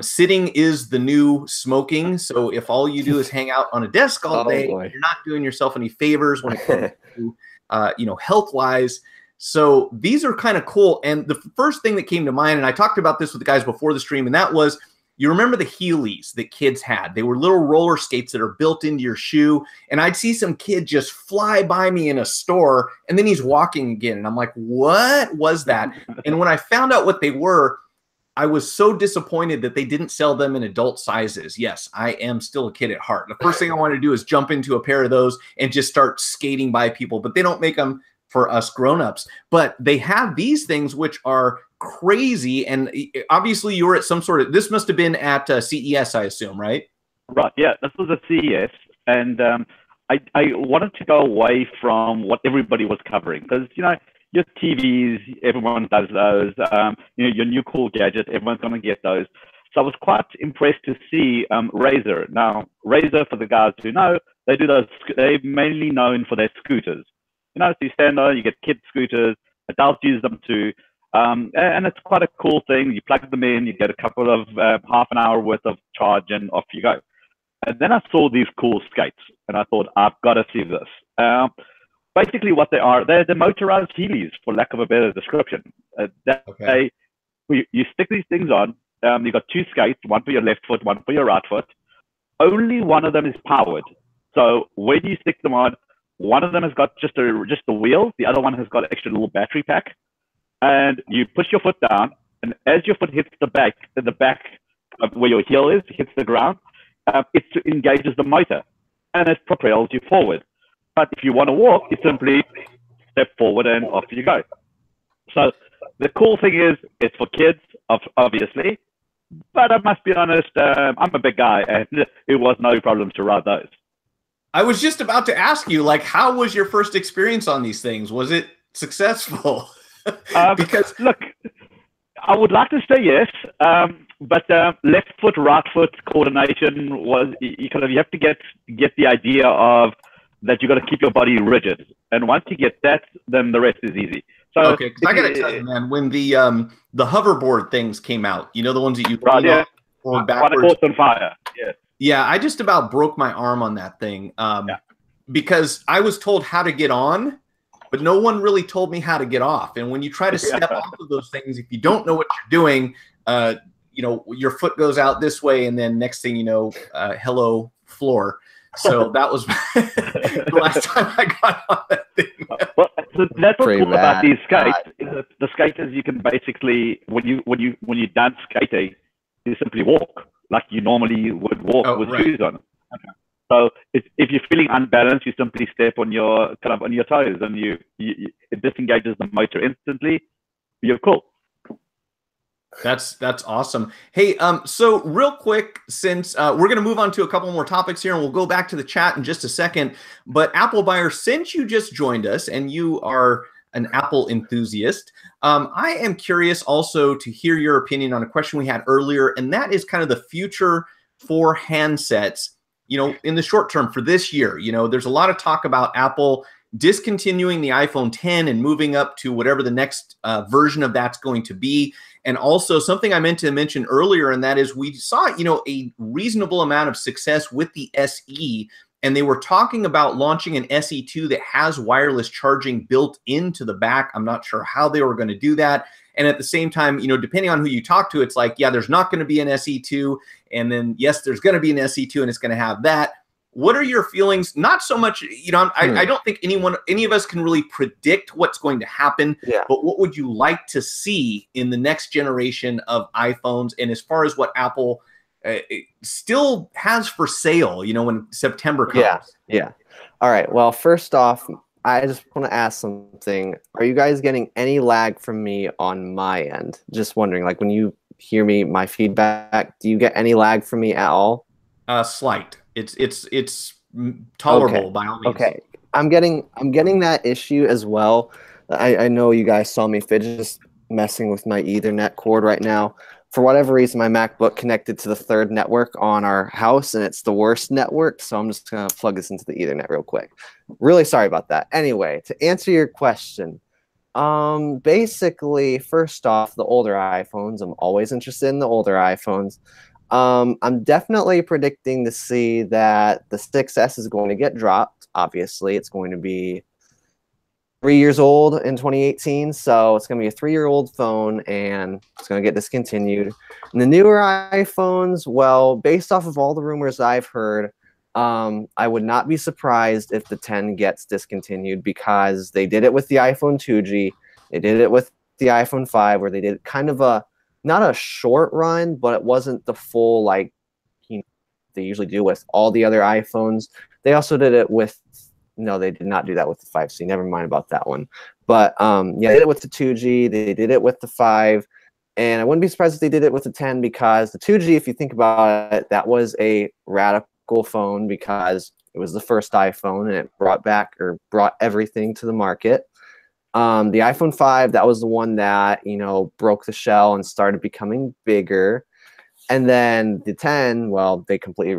sitting is the new smoking. So if all you do is hang out on a desk all day, you're not doing yourself any favors when it comes to, health-wise. So these are kind of cool. And the first thing that came to mind, and I talked about this with the guys before the stream, and that was, you remember the Heelys that kids had? They were little roller skates that are built into your shoe. And I'd see some kid just fly by me in a store, and then he's walking again. And I'm like, what was that? And when I found out what they were, I was so disappointed that they didn't sell them in adult sizes. Yes, I am still a kid at heart. The first thing I want to do is jump into a pair of those and just start skating by people. But they don't make them for us grown-ups. But they have these things which are crazy, and obviously you were at some sort of, this must have been at CES, I assume, right? Right, yeah, this was at CES, and I wanted to go away from what everybody was covering, because, your TVs, everyone does those, your new cool gadgets, everyone's going to get those. So I was quite impressed to see Razer. Now, Razer, for the guys who know, they do those, they're mainly known for their scooters. So you stand there, you get kid scooters, adults use them too. And it's quite a cool thing. You plug them in, you get a couple of half an hour worth of charge, and off you go. And then I saw these cool skates, and I thought, I've got to see this. Basically, what they are, they're the motorized Heelys, for lack of a better description. You stick these things on. You've got two skates, one for your left foot, one for your right foot. Only one of them is powered. So where do you stick them on? One of them has got just a wheel. The other one has got an extra little battery pack. And you push your foot down, and as your foot hits the back of where your heel is, hits the ground, it engages the motor, and it propels you forward. But if you want to walk, you simply step forward and off you go. So the cool thing is, it's for kids, obviously, but I must be honest, I'm a big guy, and it was no problem to ride those. I was just about to ask you, how was your first experience on these things? Was it successful? Because look, I would like to say yes, but left foot, right foot coordination was you have to get the idea of that you got to keep your body rigid, and once you get that, then the rest is easy. So okay, because I gotta tell you, man, when the hoverboard things came out, the ones that you or backwards on fire, yeah, I just about broke my arm on that thing because I was told how to get on, but no one really told me how to get off. And when you try to step off of those things, if you don't know what you're doing, your foot goes out this way, and then next thing you know, hello floor. So that was the last time I got on that thing. Well, so that's what's cool about these skates. Is that the skaters, you can basically, when you're done skating, you simply walk like you normally would walk with shoes on. Okay. So if you're feeling unbalanced, you simply step on your toes, and it disengages the motor instantly. You're cool. That's awesome. Hey, so real quick, since we're going to move on to a couple more topics here, and we'll go back to the chat in just a second. But Apple Buyer, since you just joined us and you are an Apple enthusiast, I am curious also to hear your opinion on a question we had earlier, and that is kind of the future for handsets. In the short term for this year, there's a lot of talk about Apple discontinuing the iPhone 10 and moving up to whatever the next version of that's going to be. And also something I meant to mention earlier, and that is we saw, a reasonable amount of success with the SE, and they were talking about launching an SE2 that has wireless charging built into the back. I'm not sure how they were going to do that. And at the same time, depending on who you talk to, it's like, yeah, there's not going to be an SE2. And then, yes, there's going to be an SE2 and it's going to have that. What are your feelings? Not so much, I don't think any of us can really predict what's going to happen, but what would you like to see in the next generation of iPhones? And as far as what Apple still has for sale, when September comes. Yeah. All right. Well, first off, I just want to ask something. Are you guys getting any lag from me on my end? Just wondering, like when you hear me, my feedback, do you get any lag from me at all? Slight. It's tolerable Okay. by all means. Okay. I'm getting that issue as well. I know you guys saw me just messing with my Ethernet cord right now. For whatever reason, my MacBook connected to the third network on our house, and it's the worst network. So I'm just gonna plug this into the Ethernet real quick. Really sorry about that. Anyway, to answer your question, basically, first off, the older iPhones. I'm always interested in the older iPhones. I'm definitely predicting to see that the 6S is going to get dropped. Obviously, it's going to be 3 years old in 2018, so it's going to be a 3-year-old phone, and it's going to get discontinued. And the newer iPhones, well, based off of all the rumors I've heard, I would not be surprised if the 10 gets discontinued because they did it with the iPhone 2G, they did it with the iPhone 5, where they did kind of a not a short run, but it wasn't the full like they usually do with all the other iPhones. They also did it with no, they did not do that with the 5C. Never mind about that one. But yeah, they did it with the 2G. They did it with the 5. And I wouldn't be surprised if they did it with the 10 because the 2G, if you think about it, that was a radical phone because it was the first iPhone and it brought everything to the market. The iPhone 5, that was the one that, broke the shell and started becoming bigger. And then the 10, well, they completely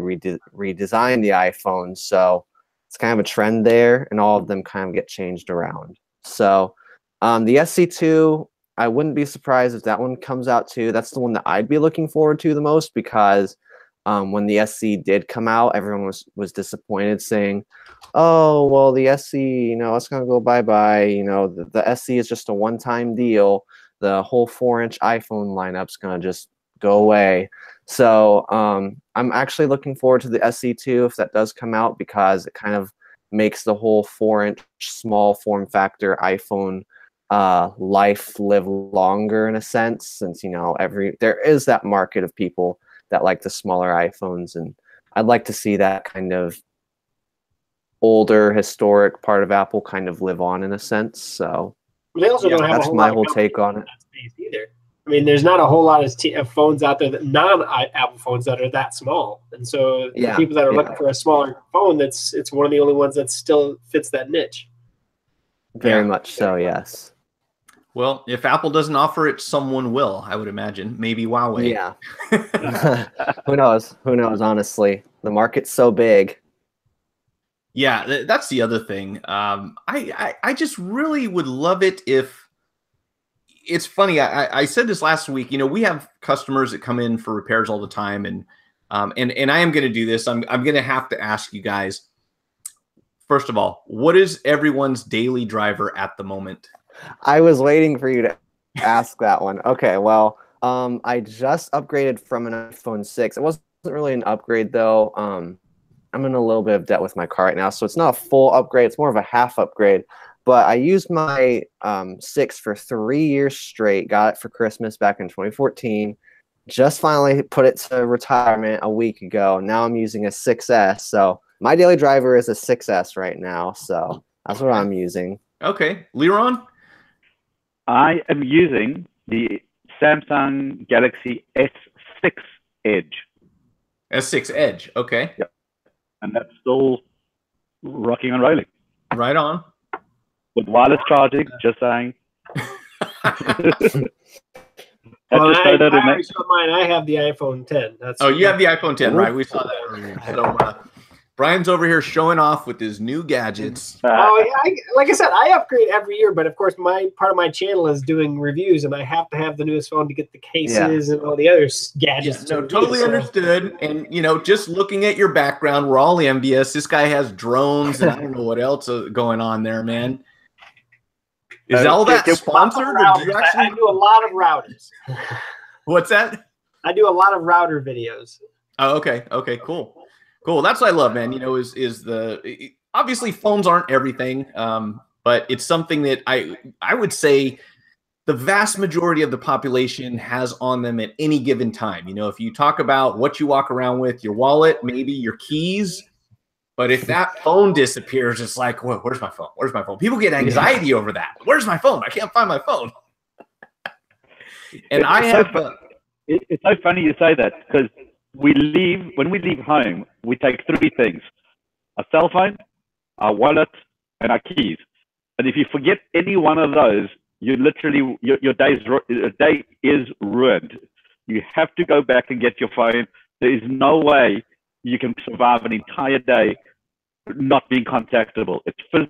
redesigned the iPhone. So it's kind of a trend there, and all of them kind of get changed around. So the SC2, I wouldn't be surprised if that one comes out too. That's the one that I'd be looking forward to the most because when the SC did come out, everyone was disappointed saying, oh, well, the SC, it's going to go bye-bye. The SC is just a one-time deal. The whole 4-inch iPhone lineup's going to just go away. So I'm actually looking forward to the SC2 if that does come out because it kind of makes the whole 4-inch small form factor iPhone life live longer in a sense, since there is that market of people that like the smaller iPhones, and I'd like to see that kind of older historic part of Apple kind of live on in a sense. So they also don't have that's my whole take on it either. I mean, there's not a whole lot of phones out there, non-Apple phones that are that small, and so the people that are looking for a smaller phone, it's one of the only ones that still fits that niche. Very much so, yes. Well, if Apple doesn't offer it, someone will, I would imagine. Maybe Huawei. Yeah. Who knows? Who knows, honestly. The market's so big. Yeah, that's the other thing. I just really would love it if... It's funny. I said this last week. We have customers that come in for repairs all the time, and I am going to do this. I'm going to have to ask you guys. First of all, what is everyone's daily driver at the moment? I was waiting for you to ask that one. Okay, well, I just upgraded from an iPhone 6. It wasn't really an upgrade though. I'm in a little bit of debt with my car right now, so it's not a full upgrade. It's more of a half upgrade. But I used my 6 for 3 years straight. Got it for Christmas back in 2014. Just finally put it to retirement a week ago. Now I'm using a 6S. So my daily driver is a 6S right now. So that's what I'm using. Okay. Liron? I am using the Samsung Galaxy S6 Edge. S6 Edge. Okay. Yep. And that's still rocking and rolling. Right on. With wireless charging, just saying. Well, I have the iPhone 10. You have the iPhone 10, right? We saw that earlier. So Brian's over here showing off with his new gadgets. Like I said, I upgrade every year, but of course, part of my channel is doing reviews, and I have to have the newest phone to get the cases and all the other gadgets. No, totally understood. And just looking at your background, we're all envious. This guy has drones, and I don't know what else is going on there, man. Is all that sponsored? Or do you actually... I do a lot of routers. What's that? I do a lot of router videos. Oh, okay. Okay, cool. Cool. That's what I love, man. Obviously phones aren't everything, but it's something that I would say the vast majority of the population has on them at any given time. If you talk about what you walk around with, your wallet, maybe your keys, But if that phone disappears, it's like, well, where's my phone? Where's my phone? People get anxiety over that. Where's my phone? I can't find my phone. And it's so funny you say that, because when we leave home, we take three things: a cell phone, our wallet, and our keys. And if you forget any one of those, you literally, your day is ruined. You have to go back and get your phone. There is no way you can survive an entire day not being contactable. It's an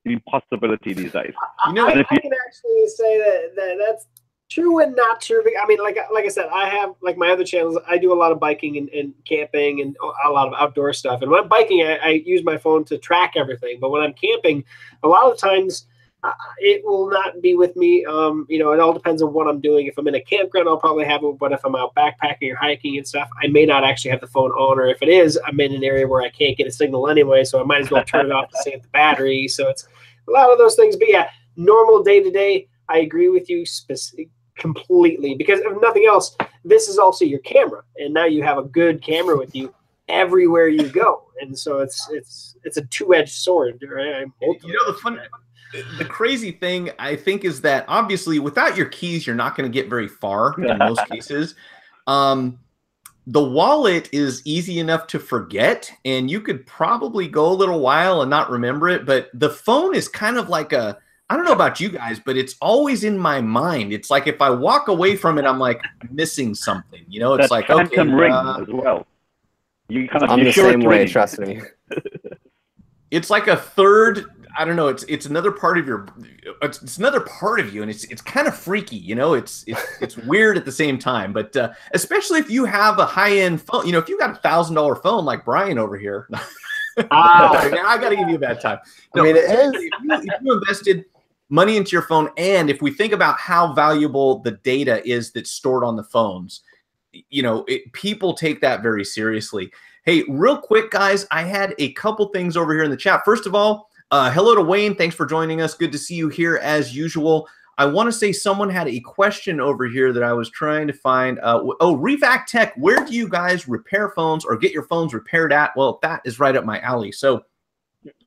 impossibility these days. I can actually say that that's true and not true. I mean, like I said, I have, like my other channels, I do a lot of biking and camping and a lot of outdoor stuff. And when I'm biking, I use my phone to track everything. But when I'm camping, a lot of times it will not be with me. It all depends on what I'm doing. If I'm in a campground, I'll probably have it. But if I'm out backpacking or hiking and stuff, I may not actually have the phone on. Or if it is, I'm in an area where I can't get a signal anyway, so I might as well turn it off to save the battery. So it's a lot of those things. But yeah, normal day-to-day, I agree with you completely. Because if nothing else, this is also your camera. And now you have a good camera with you everywhere you go. And so it's a two-edged sword, right? The crazy thing, I think, is that obviously without your keys, you're not going to get very far in most cases. The wallet is easy enough to forget, and you could probably go a little while and not remember it. But the phone is kind of like I don't know about you guys, but it's always in my mind. It's like if I walk away from it, I'm like missing something. It's that like, phantom ring as well. I'm the same way, trust me. It's like a third. I don't know. It's another part of it's another part of you, and it's kind of freaky. It's weird at the same time. But especially if you have a high-end phone, if you got $1,000 phone like Brian over here, I got to give you a bad time. No, I mean, if you invested money into your phone, and if we think about how valuable the data is that's stored on the phones, people take that very seriously. Hey, real quick, guys, I had a couple things over here in the chat. First of all, hello to Wayne. Thanks for joining us. Good to see you here as usual. I want to say someone had a question over here that I was trying to find. Revac Tech, where do you guys repair phones or get your phones repaired at? Well, that is right up my alley. So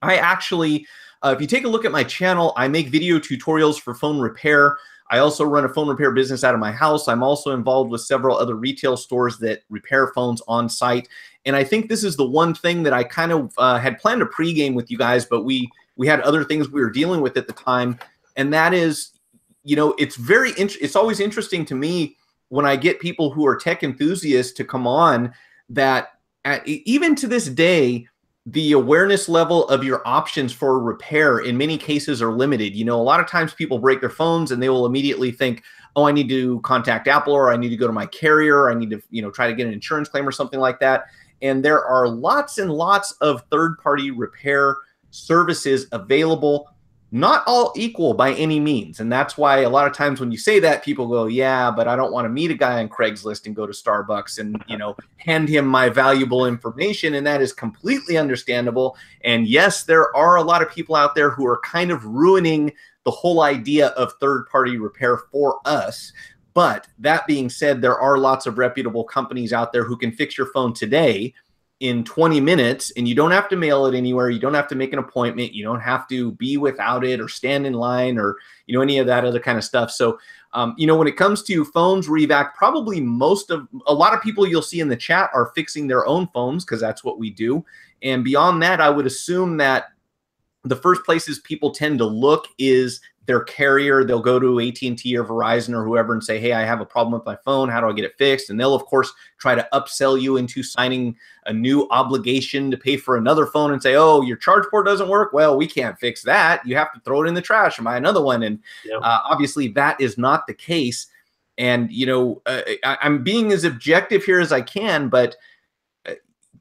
I actually, if you take a look at my channel, I make video tutorials for phone repair. I also run a phone repair business out of my house. I'm also involved with several other retail stores that repair phones on site. And I think this is the one thing that I kind of had planned a pregame with you guys, but we had other things we were dealing with at the time. And that is, it's always interesting to me when I get people who are tech enthusiasts to come on that even to this day, the awareness level of your options for repair in many cases are limited. A lot of times people break their phones and they will immediately think, oh, I need to contact Apple, or I need to go to my carrier, or I need to, try to get an insurance claim or something like that. And there are lots and lots of third-party repair services available, not all equal by any means. And that's why a lot of times when you say that, people go, yeah, but I don't want to meet a guy on Craigslist and go to Starbucks and, hand him my valuable information. And that is completely understandable. And yes, there are a lot of people out there who are kind of ruining the whole idea of third-party repair for us. But that being said, there are lots of reputable companies out there who can fix your phone today in 20 minutes, and you don't have to mail it anywhere. You don't have to make an appointment. You don't have to be without it or stand in line or, any of that other kind of stuff. So, when it comes to phones, Revac, probably a lot of people you'll see in the chat are fixing their own phones because that's what we do. And beyond that, I would assume that the first places people tend to look is their carrier. They'll go to AT&T or Verizon or whoever and say, hey, I have a problem with my phone. How do I get it fixed? And they'll, of course, try to upsell you into signing a new obligation to pay for another phone and say, oh, your charge port doesn't work. Well, we can't fix that. You have to throw it in the trash and buy another one. And obviously that is not the case. And, I'm being as objective here as I can, but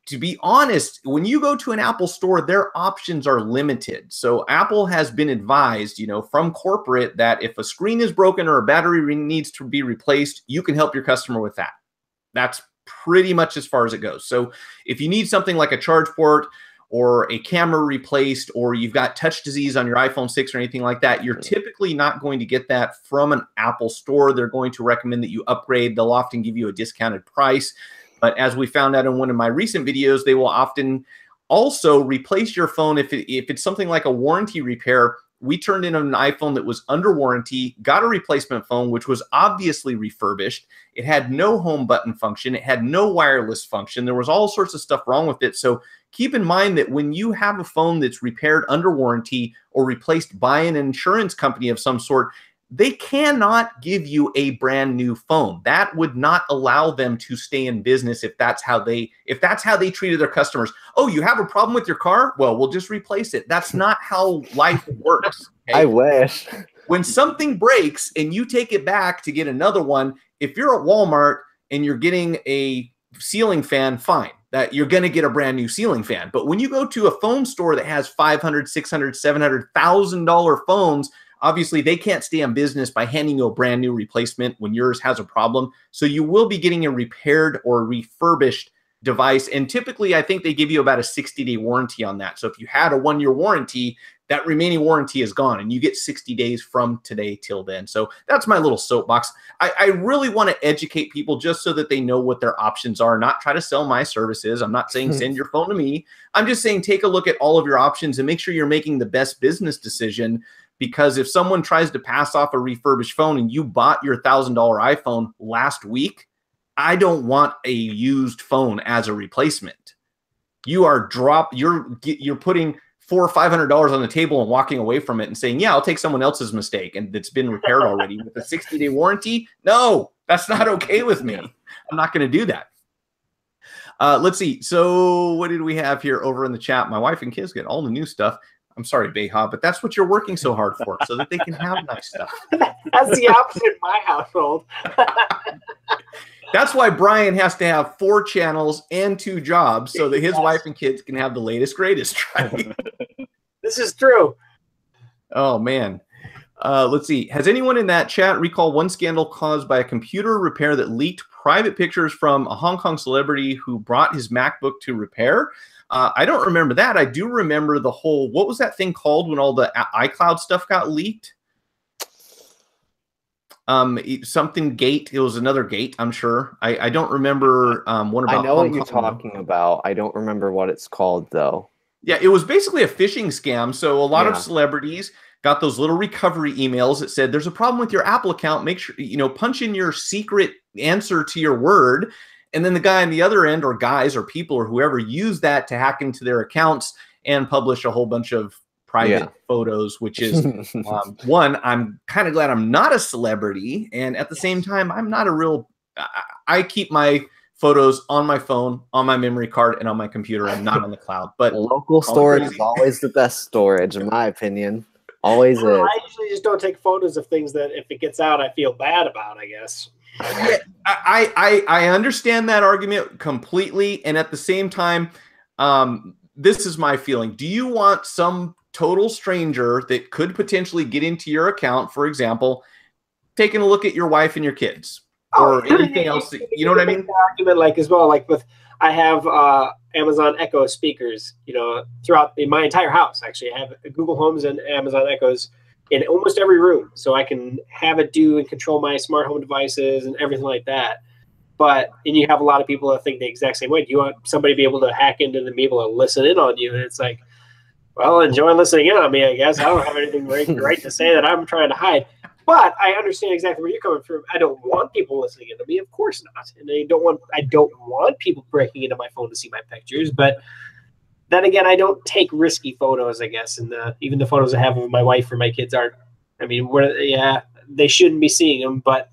to be honest, when you go to an Apple store, their options are limited. So Apple has been advised, from corporate that if a screen is broken or a battery needs to be replaced, you can help your customer with that. That's pretty much as far as it goes. So if you need something like a charge port or a camera replaced, or you've got touch disease on your iPhone 6 or anything like that, you're typically not going to get that from an Apple store. They're going to recommend that you upgrade. They'll often give you a discounted price. But as we found out in one of my recent videos, they will often Also, replace your phone if it's something like a warranty repair. We turned in an iPhone that was under warranty, got a replacement phone, which was obviously refurbished. It had no home button function. It had no wireless function. There was all sorts of stuff wrong with it. So keep in mind that when you have a phone that's repaired under warranty or replaced by an insurance company of some sort, they cannot give you a brand new phone. That would not allow them to stay in business if that's how they treated their customers. Oh, you have a problem with your car? Well, we'll just replace it. That's not how life works. Okay? I wish. When something breaks and you take it back to get another one, if you're at Walmart and you're getting a ceiling fan, fine. That you're going to get a brand new ceiling fan. But when you go to a phone store that has $500, $600, $700,000 phones, obviously, they can't stay in business by handing you a brand new replacement when yours has a problem. So you will be getting a repaired or refurbished device. And typically, I think they give you about a 60-day warranty on that. So if you had a 1-year warranty, that remaining warranty is gone and you get 60 days from today till then. So that's my little soapbox. I really want to educate people just so that they know what their options are, not try to sell my services. I'm not saying send your phone to me. I'm just saying take a look at all of your options and make sure you're making the best business decision. Because if someone tries to pass off a refurbished phone and you bought your $1,000 iPhone last week, I don't want a used phone as a replacement. You're putting $400 or $500 on the table and walking away from it and saying, yeah, I'll take someone else's mistake and that's been repaired already with a 60-day warranty. No, that's not okay with me. I'm not going to do that. Let's see. So what did we have here over in the chat? My wife and kids get all the new stuff. I'm sorry, Beha, but that's what you're working so hard for, so that they can have nice stuff. That's the opposite in my household. That's why Brian has to have 4 channels and 2 jobs so that his wife and kids can have the latest, greatest, right? This is true. Oh, man. Let's see. Has anyone in that chat recall one scandal caused by a computer repair that leaked private pictures from a Hong Kong celebrity who brought his MacBook to repair? I don't remember that. I do remember the whole, what was that thing called when all the iCloud stuff got leaked? Something gate. It was another gate, I'm sure. I don't remember one about I know Hong what you're Kong. talking about. I don't remember what it's called, though. Yeah, it was basically a phishing scam. So a lot of celebrities got those little recovery emails that said, there's a problem with your Apple account. Make sure, punch in your secret answer to your word. And then the guy on the other end, or guys or people or whoever, use that to hack into their accounts and publish a whole bunch of private photos, which is, one, I'm kind of glad I'm not a celebrity. And at the same time, I'm not a real, I keep my photos on my phone, on my memory card, and on my computer. I'm not on the cloud. But local storage is always the best storage, in my opinion. Always is. I usually just don't take photos of things that if it gets out, I feel bad about, I guess. Yeah, I understand that argument completely. And at the same time, this is my feeling. Do you want some total stranger that could potentially get into your account, for example, taking a look at your wife and your kids or anything else? You know what I mean? Argument like as well, like I have Amazon Echo speakers, throughout my entire house. Actually, I have Google Homes and Amazon Echoes in almost every room, so I can have it do and control my smart home devices and everything like that. And you have a lot of people that think the exact same way. Do you want somebody to be able to hack into them and be able to listen in on you? And it's like, well, enjoy listening in on me, I guess. I don't have anything right to say that I'm trying to hide. But I understand exactly where you're coming from. I don't want people listening into me, of course not. And I don't want people breaking into my phone to see my pictures. But then again, I don't take risky photos, I guess. And even the photos I have of my wife or my kids aren't. I mean, they shouldn't be seeing them, but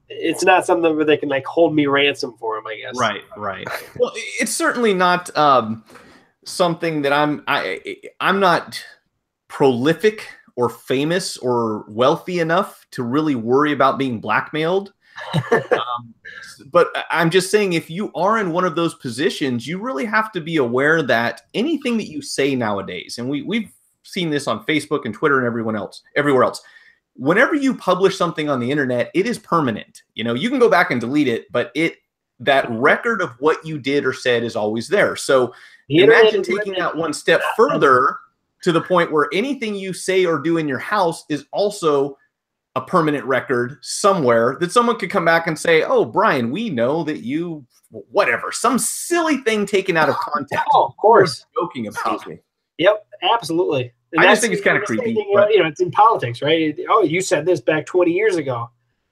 it's not something where they can hold me ransom for them, I guess. Right. Well, it's certainly not something that I'm not prolific or famous or wealthy enough to really worry about being blackmailed. But I'm just saying, if you are in one of those positions, you really have to be aware that anything that you say nowadays, and we've seen this on Facebook and Twitter and everywhere else, whenever you publish something on the internet, it is permanent. You can go back and delete it, but that record of what you did or said is always there. So imagine taking that one step further to the point where anything you say or do in your house is also a permanent record somewhere that someone could come back and say, oh, Brian, we know that you, whatever, some silly thing taken out of context. Oh, of course. Joking about me. Yep, absolutely. And I just think it's kind of creepy. But, it's in politics, right? Oh, you said this back 20 years ago.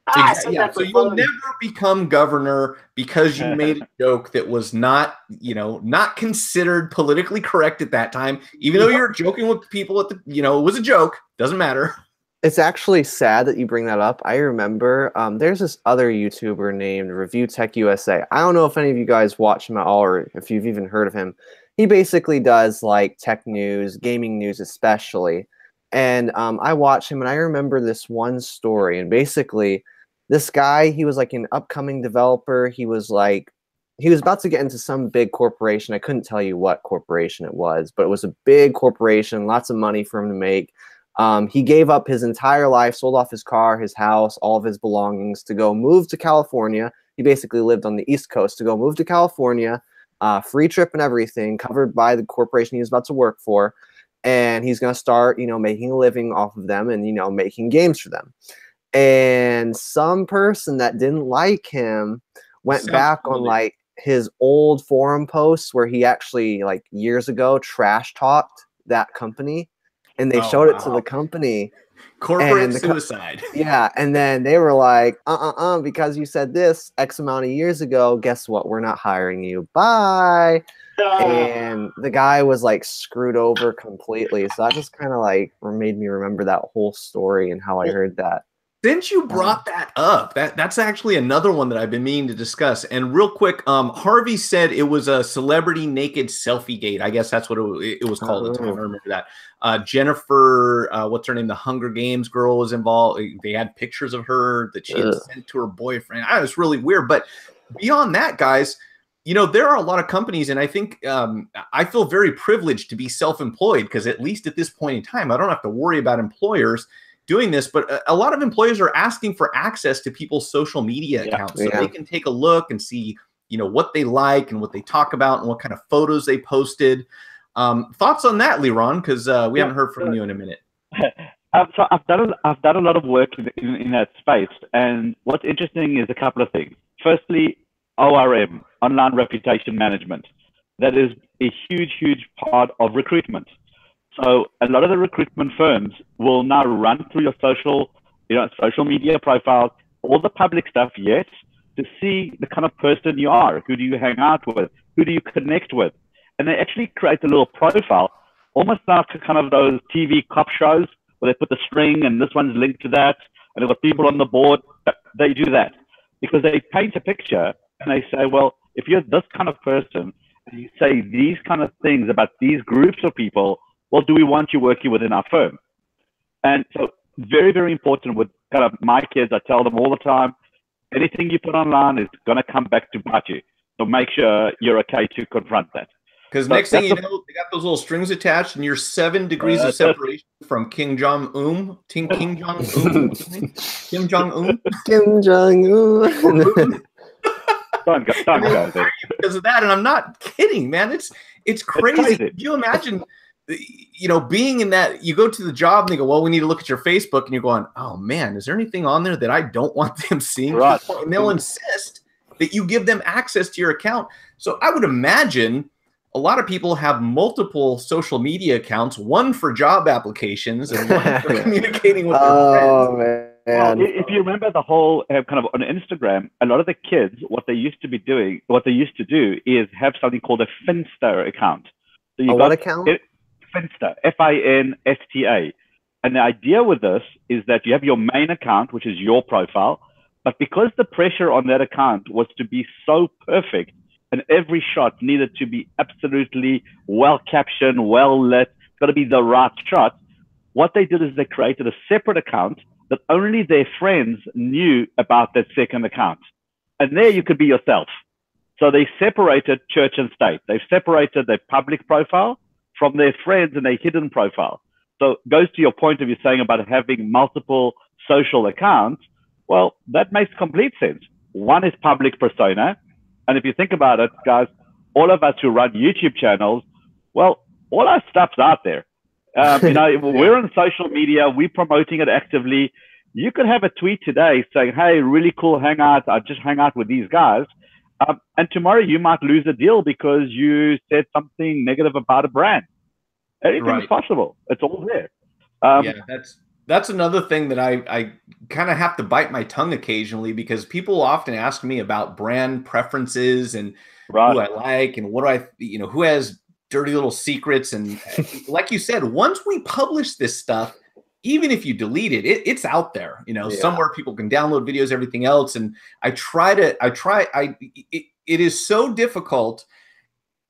Exactly. Yeah. So you'll never become governor because you made a joke that was not, not considered politically correct at that time, even though you're joking with people at the, it was a joke. Doesn't matter. It's actually sad that you bring that up. I remember there's this other YouTuber named Review Tech USA. I don't know if any of you guys watch him at all or if you've even heard of him. He basically does like tech news, gaming news especially. And I watch him and I remember this one story. And basically this guy, he was like an upcoming developer. He was about to get into some big corporation. I couldn't tell you what corporation it was, but it was a big corporation, lots of money for him to make. He gave up his entire life, sold off his car, his house, all of his belongings to go move to California. He basically lived on the East Coast to go move to California, free trip and everything, covered by the corporation he was about to work for. And he's going to start, making a living off of them and, making games for them. And some person that didn't like him went back on like his old forum posts where he actually like years ago trash talked that company. And they showed it to the company. Corporate suicide. Yeah. And then they were like, because you said this X amount of years ago, guess what? We're not hiring you. Bye. And the guy was like screwed over completely. So that just kind of like made me remember that whole story and how I heard that. Since you brought that up, that's actually another one that I've been meaning to discuss. And real quick, Harvey said it was a celebrity naked selfie gate. I guess that's what it was called at the time. I remember that. Jennifer, what's her name? The Hunger Games girl was involved. They had pictures of her that she had sent to her boyfriend. It was really weird. But beyond that, guys, there are a lot of companies, and I think I feel very privileged to be self-employed because at least at this point in time, I don't have to worry about employers doing this, but a lot of employers are asking for access to people's social media accounts so they can take a look and see, what they like and what they talk about and what kind of photos they posted. Thoughts on that, Liron? Because we haven't heard from you in a minute. So I've done a lot of work in that space, and what's interesting is a couple of things. Firstly, ORM, online reputation management. That is a huge part of recruitment. So a lot of the recruitment firms will now run through your social media profiles, all the public stuff, yes, to see the kind of person you are. Who do you hang out with? Who do you connect with? And they actually create a little profile, almost like kind of those TV cop shows where they put the string and this one's linked to that, and they've got people on the board. They do that because they paint a picture and they say, well, if you're this kind of person and you say these kind of things about these groups of people, well, do we want you working within our firm? And so very, very important with kind of my kids, I tell them all the time, anything you put online is going to come back to bite you. So make sure you're okay to confront that. Because next thing you know, they got those little strings attached and you're 7 degrees of separation from Kim Jong-un. Kim Jong-un. Kim Jong-un. Kim Jong-un. Because of that, and I'm not kidding, man. It's crazy. Can you imagine, being in that? You go to the job and they go, "Well, we need to look at your Facebook," and you're going, "Oh man, is there anything on there that I don't want them seeing?" Right. And they'll insist that you give them access to your account. So I would imagine a lot of people have multiple social media accounts, one for job applications and one for communicating with their friends. Man. Well, if you remember the whole kind of on Instagram, a lot of the kids, what they used to do is have something called a Finsta account. So you what account? Finsta, Finsta. And the idea with this is that you have your main account, which is your profile, but because the pressure on that account was to be so perfect and every shot needed to be absolutely well captioned, well lit, it's got to be the right shot. What they did is they created a separate account that only their friends knew about that second account. And there you could be yourself. So they separated church and state. They've separated their public profile from their friends and their hidden profile. So it goes to your point of you saying about having multiple social accounts. Well, that makes complete sense. One is public persona. And if you think about it, guys, all of us who run YouTube channels, well, all our stuff's out there. We're on social media, we're promoting it actively. You could have a tweet today saying, hey, really cool hangout. I just hang out with these guys. And tomorrow you might lose a deal because you said something negative about a brand. Anything is possible. It's all there. Yeah, that's another thing that I kind of have to bite my tongue occasionally, because people often ask me about brand preferences and who I like and what do I, who has dirty little secrets. And like you said, once we publish this stuff, even if you delete it, it's out there, somewhere people can download videos, everything else. And it is so difficult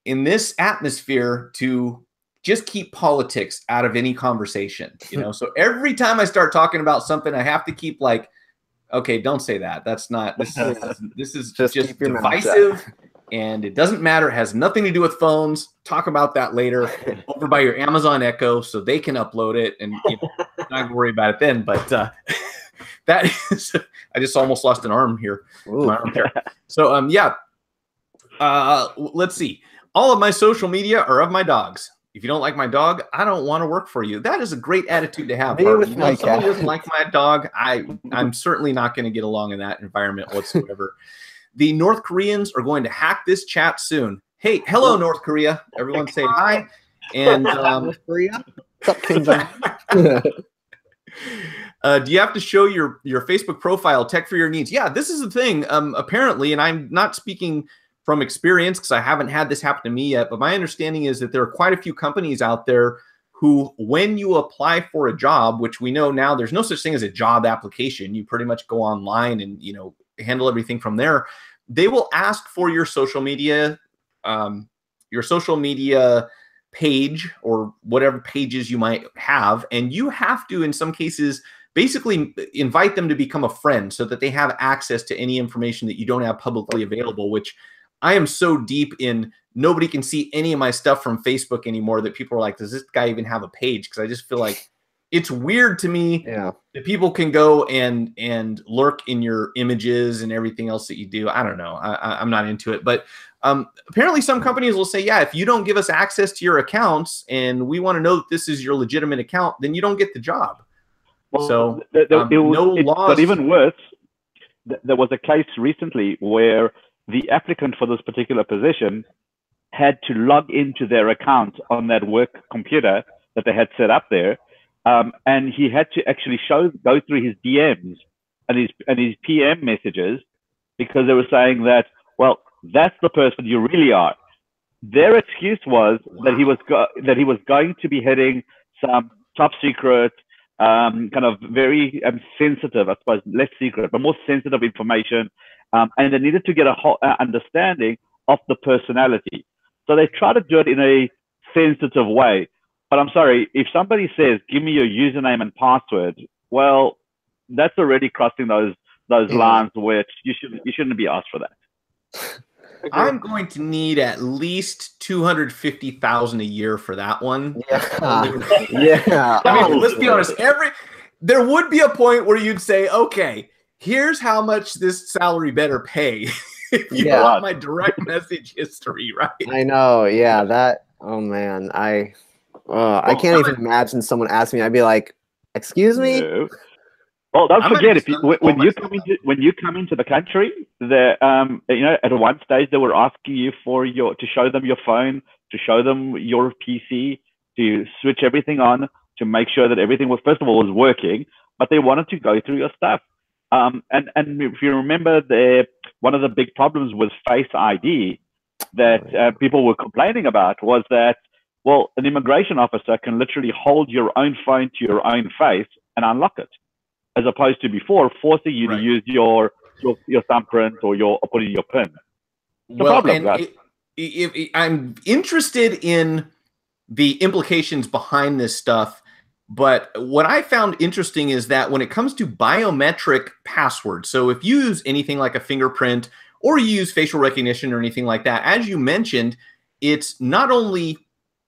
in this atmosphere to just keep politics out of any conversation, So every time I start talking about something, I have to keep like, okay, don't say that. That's not, this is just divisive, and it doesn't matter. It has nothing to do with phones. Talk about that later over by your Amazon Echo so they can upload it, and not gonna worry about it then. But that is, I just almost lost an arm here. My arm here. So let's see. All of my social media are of my dogs. If you don't like my dog, I don't want to work for you. That is a great attitude to have. If someone doesn't like my dog, I'm certainly not going to get along in that environment whatsoever. The North Koreans are going to hack this chat soon. Hey, hello, North Korea. Everyone say hi. And North Korea? What's up, Kingdom? Do you have to show your Facebook profile, Tech for Your Needs? Yeah, this is the thing. Apparently, and I'm not speaking from experience because I haven't had this happen to me yet, but my understanding is that there are quite a few companies out there who, when you apply for a job, which we know now there's no such thing as a job application, you pretty much go online and handle everything from there. They will ask for your social media page or whatever pages you might have, and you have to, in some cases, basically invite them to become a friend so that they have access to any information that you don't have publicly available, which I am so deep in, nobody can see any of my stuff from Facebook anymore that people are like, does this guy even have a page? Because I just feel like it's weird to me that people can go and lurk in your images and everything else that you do. I don't know. I'm not into it. But apparently some companies will say, yeah, if you don't give us access to your accounts and we want to know that this is your legitimate account, then you don't get the job. Well, so no laws. But even worse, there was a case recently where the applicant for this particular position had to log into their account on that work computer that they had set up there. And he had to actually go through his DMs and his PM messages, because they were saying that, well, that's the person you really are. Their excuse was that he was going to be heading some top secret, kind of very sensitive, I suppose, less secret, but more sensitive information. And they needed to get a whole understanding of the personality. So they try to do it in a sensitive way. But I'm sorry, if somebody says, give me your username and password, well, that's already crossing those lines which you shouldn't be asked for that. I'm going to need at least $250,000 a year for that one. Yeah. I mean, let's be honest. There would be a point where you'd say, okay, here's how much this salary better pay if you want my direct message history, right? I know. Yeah. That. Oh man. I can't even imagine someone asking me. I'd be like, "Excuse me." No. Well, don't forget, when you come into the country, at one stage they were asking you to show them your phone, to show them your PC, to switch everything on, to make sure that everything was, first of all, was working. But they wanted to go through your stuff. And if you remember, one of the big problems with Face ID that people were complaining about was that, well, an immigration officer can literally hold your own phone to your own face and unlock it, as opposed to before forcing you to use your thumbprint or put in your PIN. I'm interested in the implications behind this stuff, but what I found interesting is that when it comes to biometric passwords, so if you use anything like a fingerprint or you use facial recognition or anything like that, as you mentioned, it's not only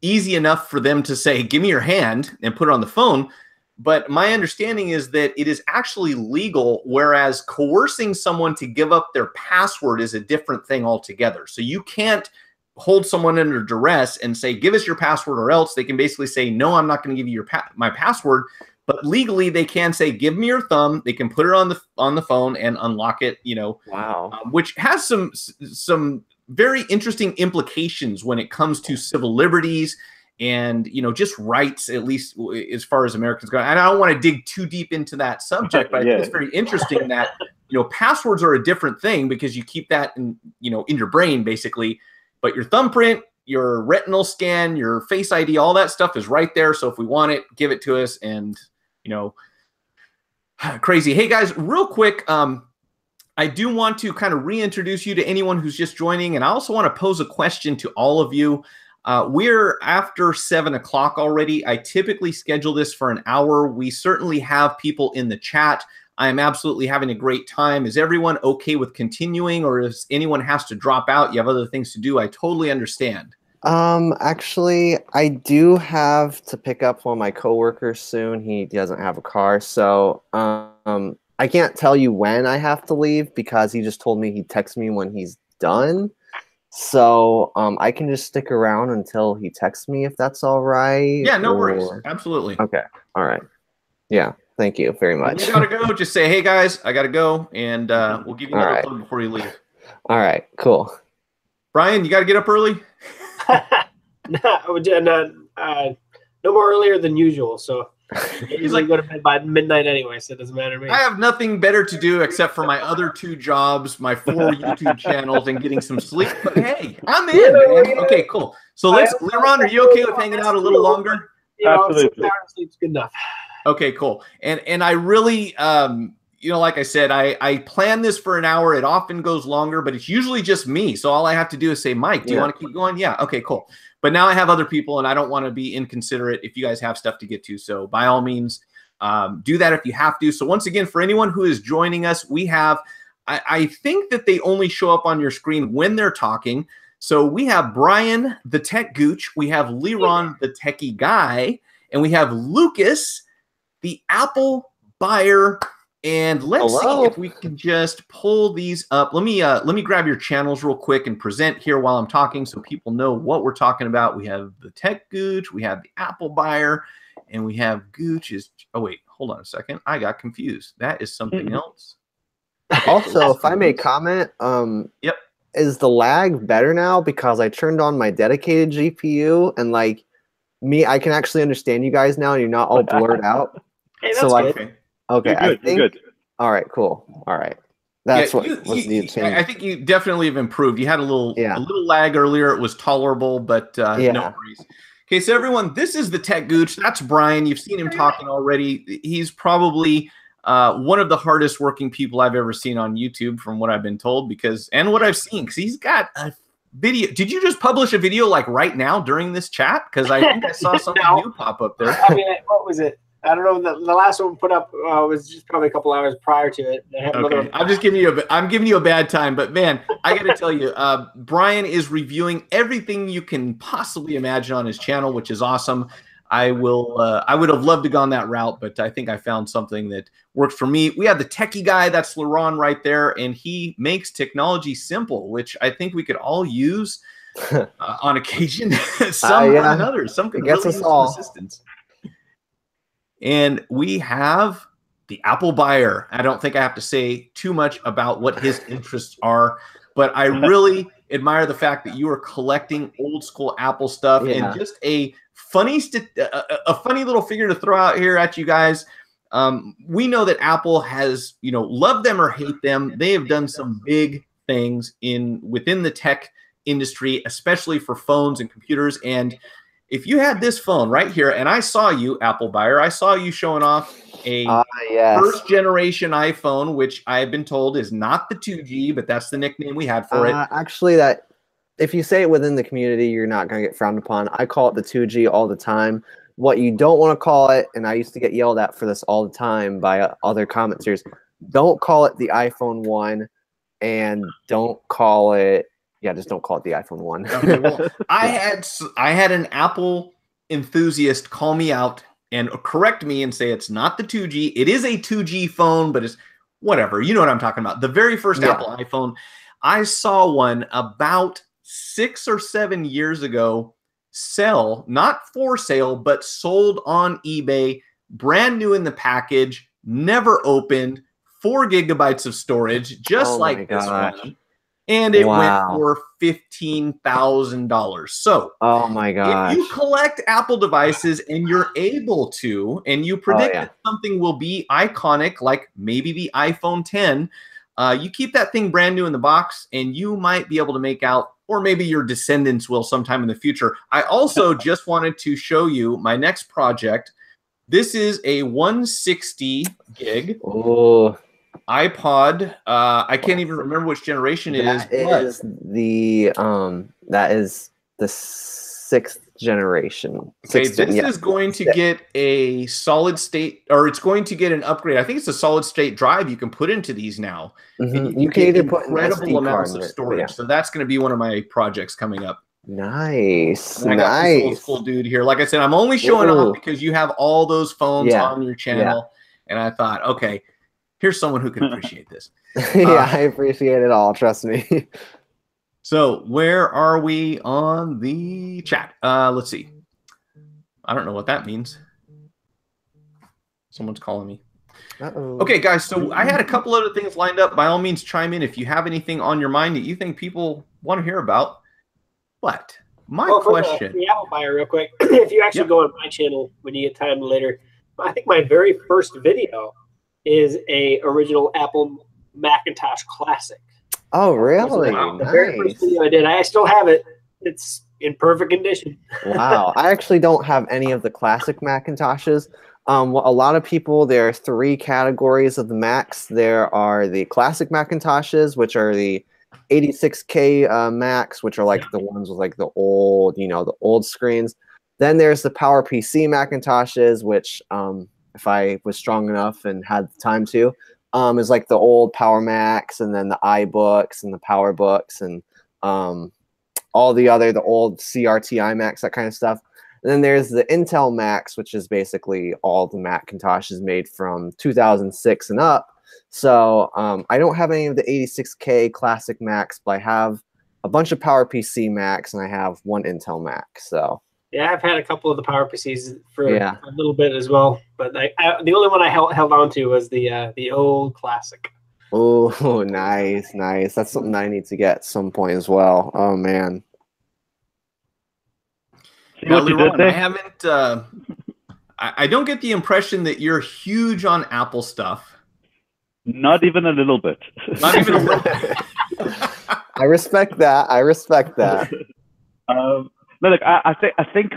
easy enough for them to say, give me your hand and put it on the phone. But my understanding is that it is actually legal, whereas coercing someone to give up their password is a different thing altogether. So you can't hold someone under duress and say, give us your password, or else they can basically say, no, I'm not going to give you my password. But legally, they can say, "Give me your thumb." They can put it on the phone and unlock it. You know, Wow. which has some very interesting implications when it comes to civil liberties and, you know, just rights, at least as far as Americans go. And I don't want to dig too deep into that subject, but I think it's very interesting that, you know, passwords are a different thing because you keep that in, you know, in your brain basically, but your thumbprint, your retinal scan, your Face ID, all that stuff is right there. So if we want it, give it to us. And, you know, crazy. Hey guys, real quick, I do want to kind of reintroduce you to anyone who's just joining, and I also want to pose a question to all of you. We're after 7 o'clock already. I typically schedule this for an hour. We certainly have people in the chat. I am absolutely having a great time. Is everyone okay with continuing, or if anyone has to drop out, you have other things to do, I totally understand. Actually, I do have to pick up one of my coworkers soon. He doesn't have a car, so I can't tell you when I have to leave because he just told me he'd text me when he's done. So I can just stick around until he texts me if that's all right. Yeah, no worries. Absolutely. Okay. All right. Yeah. Thank you very much. When you gotta go, just say, "Hey guys, I gotta go," and we'll give you another plug before you leave. All right. Cool. Brian, you gotta get up early? No more earlier than usual. So he's like, go to bed by midnight anyway, so it doesn't matter to me. I have nothing better to do except for my other 2 jobs, my 4 YouTube channels, and getting some sleep. But hey, I'm in, man. Okay, cool. So Leron, are you okay with hanging out a little longer? You know, 6 hours of sleep's good enough. Okay, cool. And I really, you know, like I said, I plan this for an hour. It often goes longer, but it's usually just me. So all I have to do is say, "Mike, do you want to keep going?" Yeah. Okay, cool. But now I have other people, and I don't want to be inconsiderate if you guys have stuff to get to. So by all means, do that if you have to. So once again, for anyone who is joining us, we have, I think that they only show up on your screen when they're talking. So we have Brian, the TechGooch. We have Leron, the Techie Guy. And we have Lucas, the Apple buyer. And let's see if we can just pull these up. Let me grab your channels real quick and present here while I'm talking so people know what we're talking about. We have the TechGooch, we have the Apple buyer, and we have Gooch is, oh wait, hold on a second. I got confused. That is something else. Also, if I may comment, yep. Is the lag better now because I turned on my dedicated GPU and like I can actually understand you guys now and you're not all blurred out. Hey, that's good. Okay, you're good. All right, cool. All right, that's what was needed to change. I think you definitely have improved. You had a little lag earlier. It was tolerable, but no worries. Okay, so everyone, this is the TechGooch. That's Brian. You've seen him talking already. He's probably one of the hardest working people I've ever seen on YouTube, from what I've been told, and what I've seen, because he's got a video. Did you just publish a video like right now during this chat? Because I think I saw something new pop up there. I mean, what was it? I don't know. The last one put up was just probably a couple hours prior to it. Okay. I'm just giving you a bad time, but man, I got to tell you, Brian is reviewing everything you can possibly imagine on his channel, which is awesome. I would have loved to gone that route, but I think I found something that works for me. We have the Techie Guy. That's Leron right there, and he makes technology simple, which I think we could all use on occasion, some or another. Some could really use some assistance. And we have the Apple buyer. I don't think I have to say too much about what his interests are, but I really admire the fact that you are collecting old school Apple stuff and just a funny little figure to throw out here at you guys. We know that Apple has, love them or hate them, they have done some big things within the tech industry, especially for phones and computers. And if you had this phone right here, and I saw you, Apple buyer, I saw you showing off a first generation iPhone, which I've been told is not the 2G, but that's the nickname we had for it. Actually, if you say it within the community, you're not going to get frowned upon. I call it the 2G all the time. What you don't want to call it, and I used to get yelled at for this all the time by other commenters, don't call it the iPhone 1, and don't call it. Yeah, just don't call it the iPhone 1. Okay, well, I had an Apple enthusiast call me out and correct me and say it's not the 2G. It is a 2G phone, but it's whatever. You know what I'm talking about. The very first Apple iPhone, I saw one about 6 or 7 years ago sell, not for sale, but sold on eBay, brand new in the package, never opened, 4 gigabytes of storage, just like this one. And it went for $15,000. So, oh my gosh, if you collect Apple devices and you're able to, and you predict that something will be iconic, like maybe the iPhone 10, you keep that thing brand new in the box, and you might be able to make out, or maybe your descendants will sometime in the future. I also just wanted to show you my next project. This is a 160 gig. Oh. iPod. I can't even remember which generation it is. That is the 6th generation. Okay, this is going to get a solid state, or it's going to get an upgrade. I think it's a solid state drive you can put into these now. You can either put incredible amounts of storage. So that's going to be one of my projects coming up. Nice. I got this old school dude here. Like I said, I'm only showing off because you have all those phones on your channel. And I thought, okay, here's someone who can appreciate this. I appreciate it all. Trust me. So where are we on the chat? Let's see. I don't know what that means. Someone's calling me. Okay, guys. So I had a couple other things lined up. By all means, chime in if you have anything on your mind that you think people want to hear about. But my question. The Apple buyer, real quick. If you actually go on my channel when you get time later, I think my very first video is a original Apple Macintosh Classic. Oh, really? The very first video I did. I still have it. It's in perfect condition. Wow. I actually don't have any of the classic Macintoshes. A lot of people, there are 3 categories of the Macs. There are the classic Macintoshes, which are the 86K Macs, which are like the ones with like the old, the old screens. Then there's the PowerPC Macintoshes, which if I was strong enough and had the time to, is like the old Power Macs, and then the iBooks and the PowerBooks, and all the old CRT iMacs, that kind of stuff. And then there's the Intel Macs, which is basically all the Macintoshes made from 2006 and up. So I don't have any of the 86K classic Macs, but I have a bunch of PowerPC Macs, and I have 1 Intel Mac. So yeah, I've had a couple of the PowerPCs for a little bit as well, but the only one I held on to was the old classic. Oh, nice. That's something I need to get at some point as well. Oh man. Now, Leron, I haven't. I don't get the impression that you're huge on Apple stuff. Not even a little bit. Not even a little bit. I respect that. No, look, I think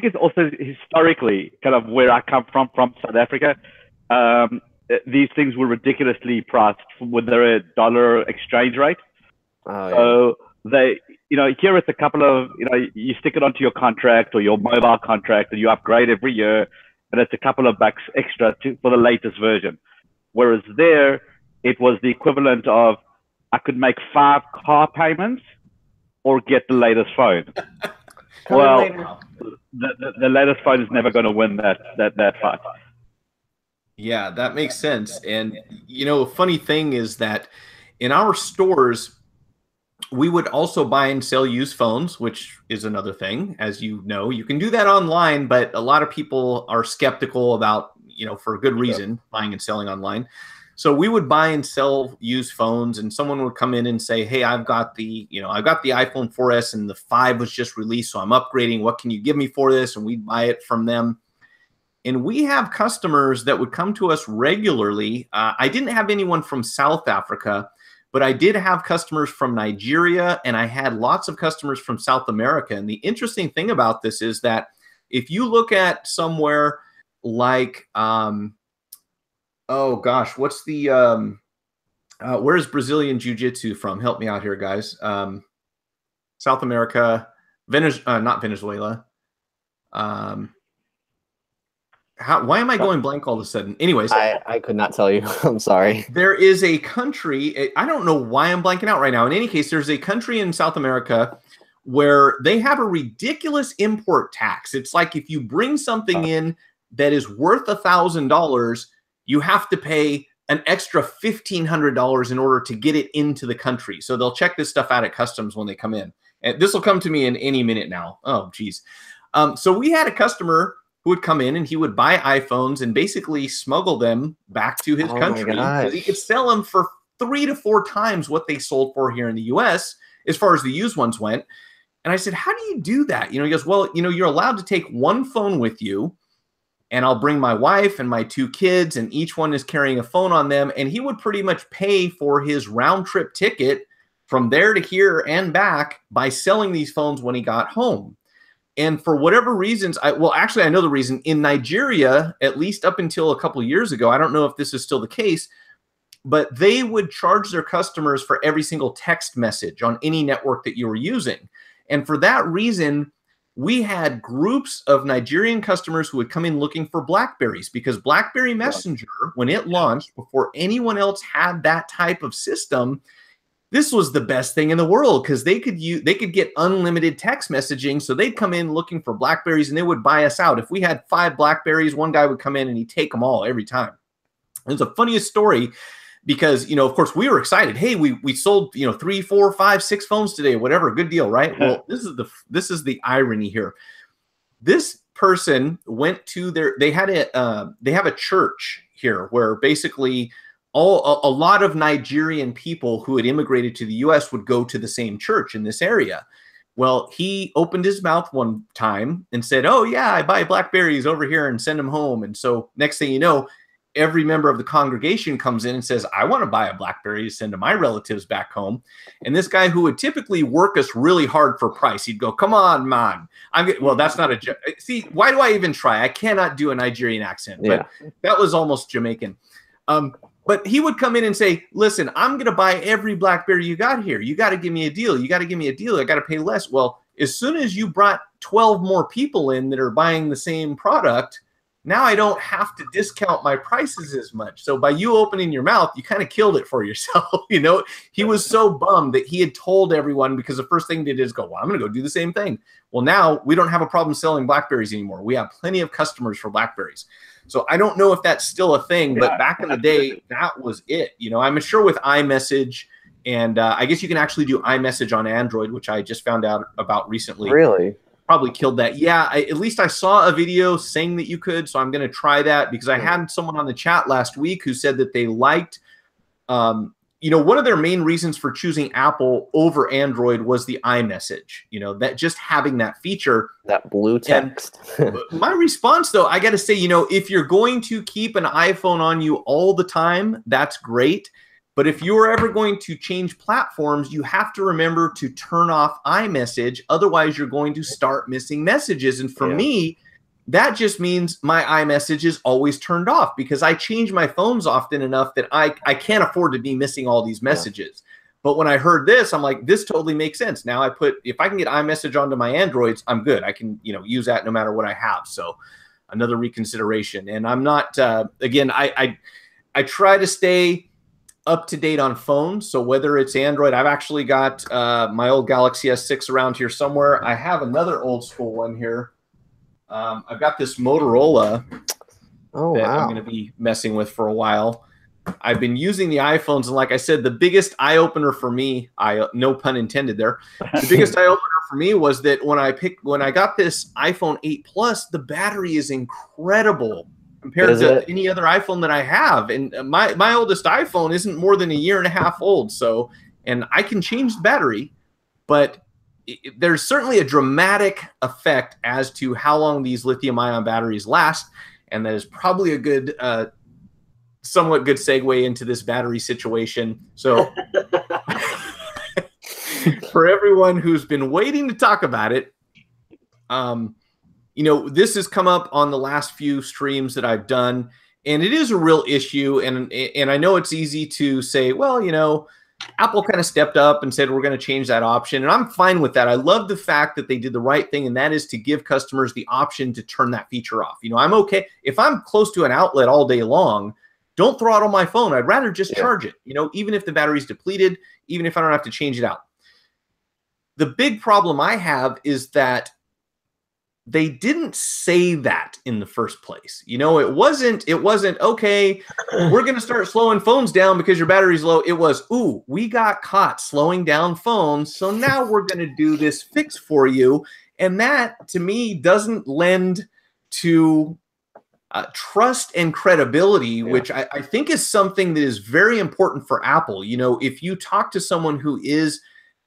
it's also historically kind of where I come from South Africa. These things were ridiculously priced with their dollar exchange rate. Oh, yeah. So they, here it's a couple of, you stick it onto your contract or your mobile contract, and you upgrade every year, and it's a couple of bucks extra for the latest version. Whereas there, it was the equivalent of I could make 5 car payments or get the latest phone. Well, the latest phone is never going to win that fight. Yeah, that makes sense. And, a funny thing is that in our stores, we would also buy and sell used phones, which is another thing. As you know, you can do that online, but a lot of people are skeptical about, for a good reason, buying and selling online. So we would buy and sell used phones, and someone would come in and say, hey, I've got the iPhone 4S and the 5 was just released, so I'm upgrading. What can you give me for this? And we'd buy it from them. And we have customers that would come to us regularly. I didn't have anyone from South Africa, but I did have customers from Nigeria, and I had lots of customers from South America. And the interesting thing about this is that if you look at somewhere like, oh gosh, what's the, where's Brazilian Jiu Jitsu from? Help me out here, guys. South America, not Venezuela. Why am I going blank all of a sudden? Anyways, I could not tell you. I'm sorry. There is a country, I don't know why I'm blanking out right now. In any case, there's a country in South America where they have a ridiculous import tax. It's like if you bring something in that is worth $1,000, you have to pay an extra $1,500 in order to get it into the country. So they'll check this stuff out at customs when they come in. And this will come to me in any minute now. Oh, geez. So we had a customer who would come in and he would buy iPhones and basically smuggle them back to his country because he could sell them for 3 to 4 times what they sold for here in the US as far as the used ones went. And I said, how do you do that? You know, he goes, well, you know, you're allowed to take one phone with you, and I'll bring my wife and my 2 kids, and each one is carrying a phone on them. And he would pretty much pay for his round trip ticket from there to here and back by selling these phones when he got home. And for whatever reasons, well, actually, I know the reason. In Nigeria, at least up until a couple of years ago, I don't know if this is still the case, but they would charge their customers for every single text message on any network that you were using. And for that reason, we had groups of Nigerian customers who would come in looking for Blackberries, because Blackberry Messenger, when it launched, before anyone else had that type of system, this was the best thing in the world, because they could get unlimited text messaging. So they'd come in looking for Blackberries and they would buy us out. If we had 5 Blackberries, one guy would come in and he'd take them all every time. It was the funniest story, because, you know, of course we were excited. Hey, we sold, you know, 3, 4, 5, 6 phones today, whatever, good deal, right? Well, this is the irony here. This person went to they have a church here where basically a lot of Nigerian people who had immigrated to the US would go to the same church in this area. Well, he opened his mouth one time and said, oh yeah, I buy Blackberries over here and send them home. And so next thing you know, every member of the congregation comes in and says, I want to buy a Blackberry to send to my relatives back home. And this guy who would typically work us really hard for price, he'd go, come on, man. Well, that's not a joke. See, why do I even try? I cannot do a Nigerian accent, but that was almost Jamaican. But he would come in and say, listen, I'm going to buy every Blackberry you got here. You got to give me a deal. You got to give me a deal. I got to pay less. Well, as soon as you brought 12 more people in that are buying the same product, now I don't have to discount my prices as much. So by you opening your mouth, you kind of killed it for yourself. You know, he was so bummed that he had told everyone, because the first thing they did is go, well, I'm going to go do the same thing. Well, now we don't have a problem selling Blackberries anymore. We have plenty of customers for Blackberries. So I don't know if that's still a thing, but back in the day, that was it. You know, I'm sure with iMessage, and I guess you can actually do iMessage on Android, which I just found out about recently. Really? Probably killed that. Yeah, at least I saw a video saying that you could, so I'm going to try that, because I had someone on the chat last week who said that they liked, you know, one of their main reasons for choosing Apple over Android was the iMessage, you know, that just having that feature. That blue text. My response, though, I got to say, you know, if you're going to keep an iPhone on you all the time, that's great. But if you're ever going to change platforms, you have to remember to turn off iMessage. Otherwise, you're going to start missing messages. And for me, that just means my iMessage is always turned off, because I change my phones often enough that I can't afford to be missing all these messages. But when I heard this, I'm like, this totally makes sense. Now if I can get iMessage onto my Androids, I'm good. I can, you know, use that no matter what I have. So another reconsideration. And I'm not, again, I try to stay up to date on phones. So whether it's Android, I've actually got my old Galaxy S6 around here somewhere. I have another old school one here. I've got this Motorola that I'm going to be messing with for a while. I've been using the iPhones, and like I said, the biggest eye opener for me, no pun intended there, the biggest eye opener for me was that when I got this iPhone 8 Plus, the battery is incredible compared to any other iPhone that I have. And my oldest iPhone isn't more than 1.5 years old. So, and I can change the battery, but there's certainly a dramatic effect as to how long these lithium-ion batteries last. And that is probably a good, somewhat good segue into this battery situation. So for everyone who's been waiting to talk about it, you know, this has come up on the last few streams that I've done, and it is a real issue. And I know it's easy to say, well, you know, Apple kind of stepped up and said, we're going to change that option. And I'm fine with that. I love the fact that they did the right thing, and that is to give customers the option to turn that feature off. You know, I'm okay. If I'm close to an outlet all day long, don't throw it on my phone. I'd rather just charge it, you know, even if the battery's depleted, even if I don't have to change it out. The big problem I have is that they didn't say that in the first place. You know, it wasn't, okay, we're going to start slowing phones down because your battery's low. It was, ooh, we got caught slowing down phones, so now we're going to do this fix for you. And that, to me, doesn't lend to trust and credibility, which I think is something that is very important for Apple. You know, if you talk to someone who is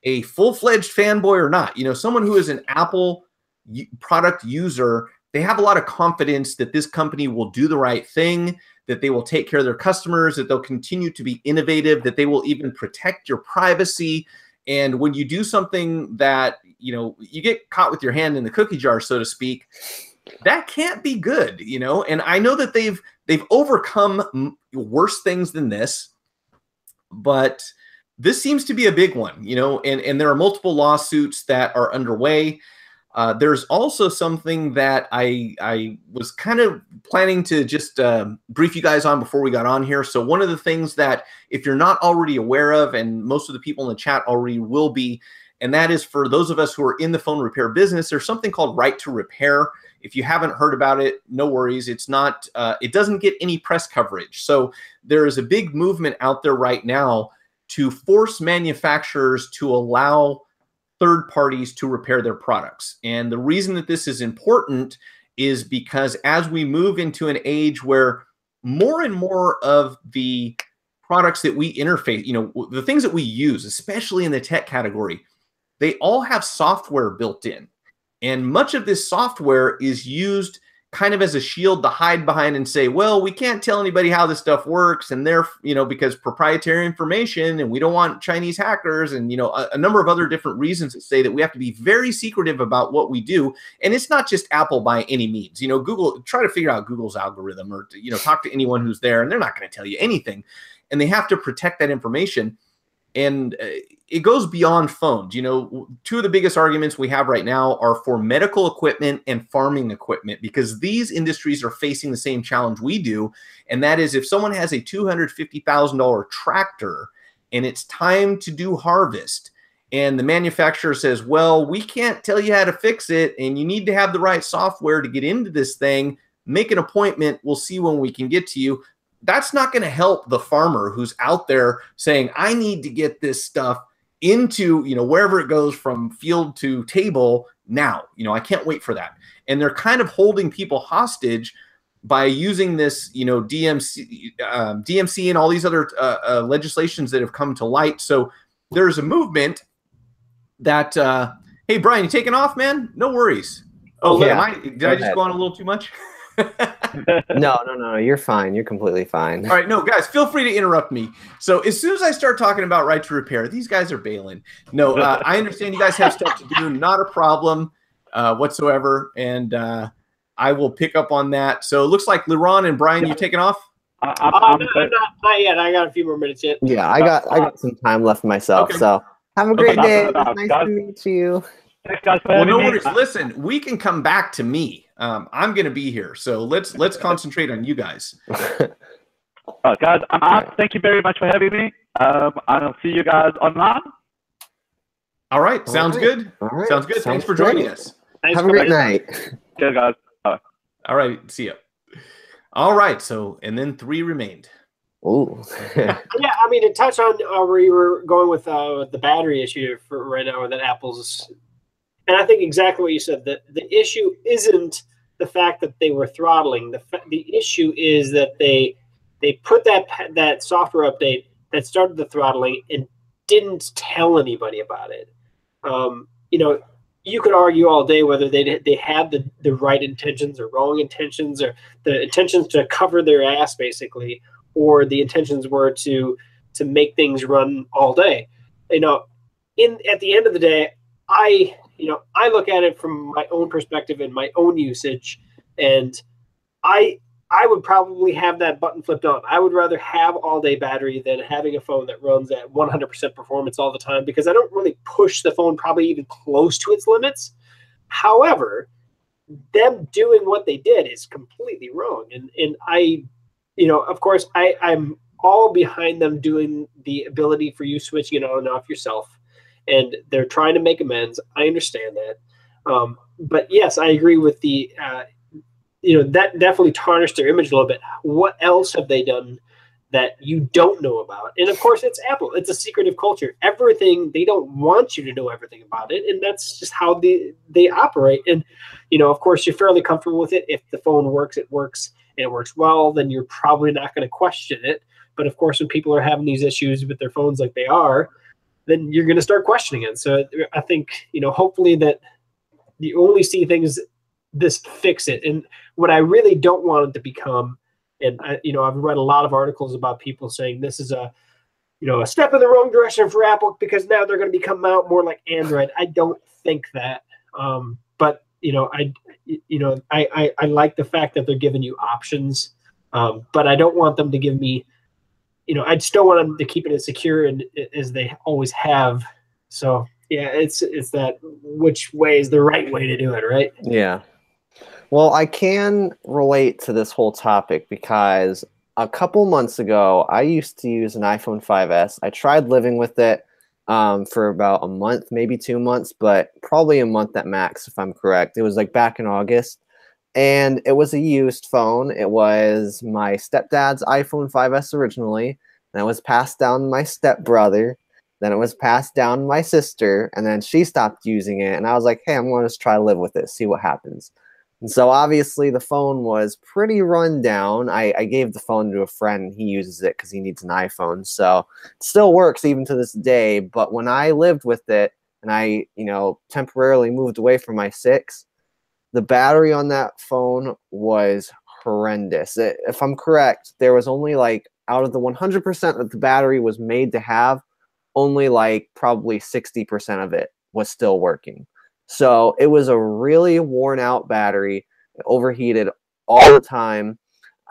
a full-fledged fanboy or not, you know, someone who is an Apple product user, they have a lot of confidence that this company will do the right thing, that they will take care of their customers, that they'll continue to be innovative, that they will even protect your privacy. And when you do something that, you know, you get caught with your hand in the cookie jar, so to speak, that can't be good, you know. And I know that they've overcome worse things than this, but this seems to be a big one, you know, and there are multiple lawsuits that are underway. There's also something that I was kind of planning to just brief you guys on before we got on here. So one of the things that, if you're not already aware of, and most of the people in the chat already will be, and that is for those of us who are in the phone repair business, there's something called right to repair. If you haven't heard about it, no worries. It's not, it doesn't get any press coverage. So there is a big movement out there right now to force manufacturers to allow third parties to repair their products. And the reason that this is important is because as we move into an age where more and more of the products that we interface, you know, the things that we use, especially in the tech category, they all have software built in. And much of this software is used kind of as a shield to hide behind and say, well, we can't tell anybody how this stuff works. And they're, you know, because proprietary information, and we don't want Chinese hackers, and, you know, a number of other different reasons that say that we have to be very secretive about what we do. And it's not just Apple by any means. You know, Google, try to figure out Google's algorithm, or, you know, talk to anyone who's there, and they're not going to tell you anything. And they have to protect that information. And it goes beyond phones. You know, two of the biggest arguments we have right now are for medical equipment and farming equipment, because these industries are facing the same challenge we do. And that is, if someone has a $250,000 tractor and it's time to do harvest, and the manufacturer says, well, we can't tell you how to fix it, and you need to have the right software to get into this thing, make an appointment, we'll see when we can get to you. That's not going to help the farmer who's out there saying, I need to get this stuff into, you know, wherever it goes from field to table now. You know, I can't wait for that. And they're kind of holding people hostage by using this, you know, DMC and all these other legislations that have come to light. So there's a movement that, hey, Brian, you taking off, man? No worries. Oh, yeah. Did I just go on a little too much? No, you're fine. You're completely fine. All right, no, guys, feel free to interrupt me. So as soon as I start talking about right to repair, these guys are bailing. No, I understand you guys have stuff to do. Not a problem whatsoever, and I will pick up on that. So it looks like Liron and Brian, you taking off? Not yet. I got a few more minutes yet. Yeah, I got some time left myself. Okay. So have a great day. Nice to meet you. Thanks, guys, for well, no worries. Listen, we can come back to me. I'm going to be here, so let's concentrate on you guys. Guys, I'm out. Thank you very much for having me. I'll see you guys online. All right, sounds good. All right. Sounds good. Thanks for joining us. Thanks. Have a great night. Good, guys. Bye. All right, see ya. All right, so and then 3 remained. Ooh. Yeah, I mean, to touch on where you were going with the battery issue for right now, that Apple's. And I think exactly what you said, that the issue isn't the fact that they were throttling. The issue is that they put that software update that started the throttling and didn't tell anybody about it. You know, you could argue all day whether they had the right intentions or wrong intentions, or the intentions to cover their ass, basically, or the intentions were to make things run all day. You know, at the end of the day, I look at it from my own perspective and my own usage, and I would probably have that button flipped on. I would rather have all-day battery than having a phone that runs at 100% performance all the time, because I don't really push the phone probably even close to its limits. However, them doing what they did is completely wrong, and I, you know, of course, I'm all behind them doing the ability for you switching it on and off yourself. And they're trying to make amends. I understand that. But yes, I agree with the, you know, that definitely tarnished their image a little bit. What else have they done that you don't know about. And of course, it's Apple. It's a secretive culture. Everything, they don't want you to know everything about it. And that's just how they operate. And, you know, of course, you're fairly comfortable with it. If the phone works, it works, and it works well, then you're probably not going to question it. But of course, when people are having these issues with their phones like they are, then you're going to start questioning it. So I think, you know, hopefully that you only see things this fix it. And what I really don't want it to become, and you know, I've read a lot of articles about people saying this is a step in the wrong direction for Apple because now they're going to become out more like Android. I don't think that. But you know, I like the fact that they're giving you options. But I don't want them to give me, you know, I still want them to keep it as secure and as they always have. So yeah, it's that which way is the right way to do it, right? Yeah. Well, I can relate to this whole topic because a couple months ago, I used to use an iPhone 5S. I tried living with it for about a month, maybe 2 months, but probably a month at max, if I'm correct. It was like back in August, and it was a used phone. It was my stepdad's iPhone 5S originally, and it was passed down to my stepbrother. Then it was passed down to my sister, and then she stopped using it, and I was like, hey, I'm going to just try to live with it, see what happens. And so obviously the phone was pretty run down. I gave the phone to a friend, and he uses it because he needs an iPhone. So it still works even to this day. But when I lived with it and I, you know, temporarily moved away from my 6, the battery on that phone was horrendous. If I'm correct, there was only like out of the 100% that the battery was made to have, only like probably 60% of it was still working. So it was a really worn out battery. It overheated all the time.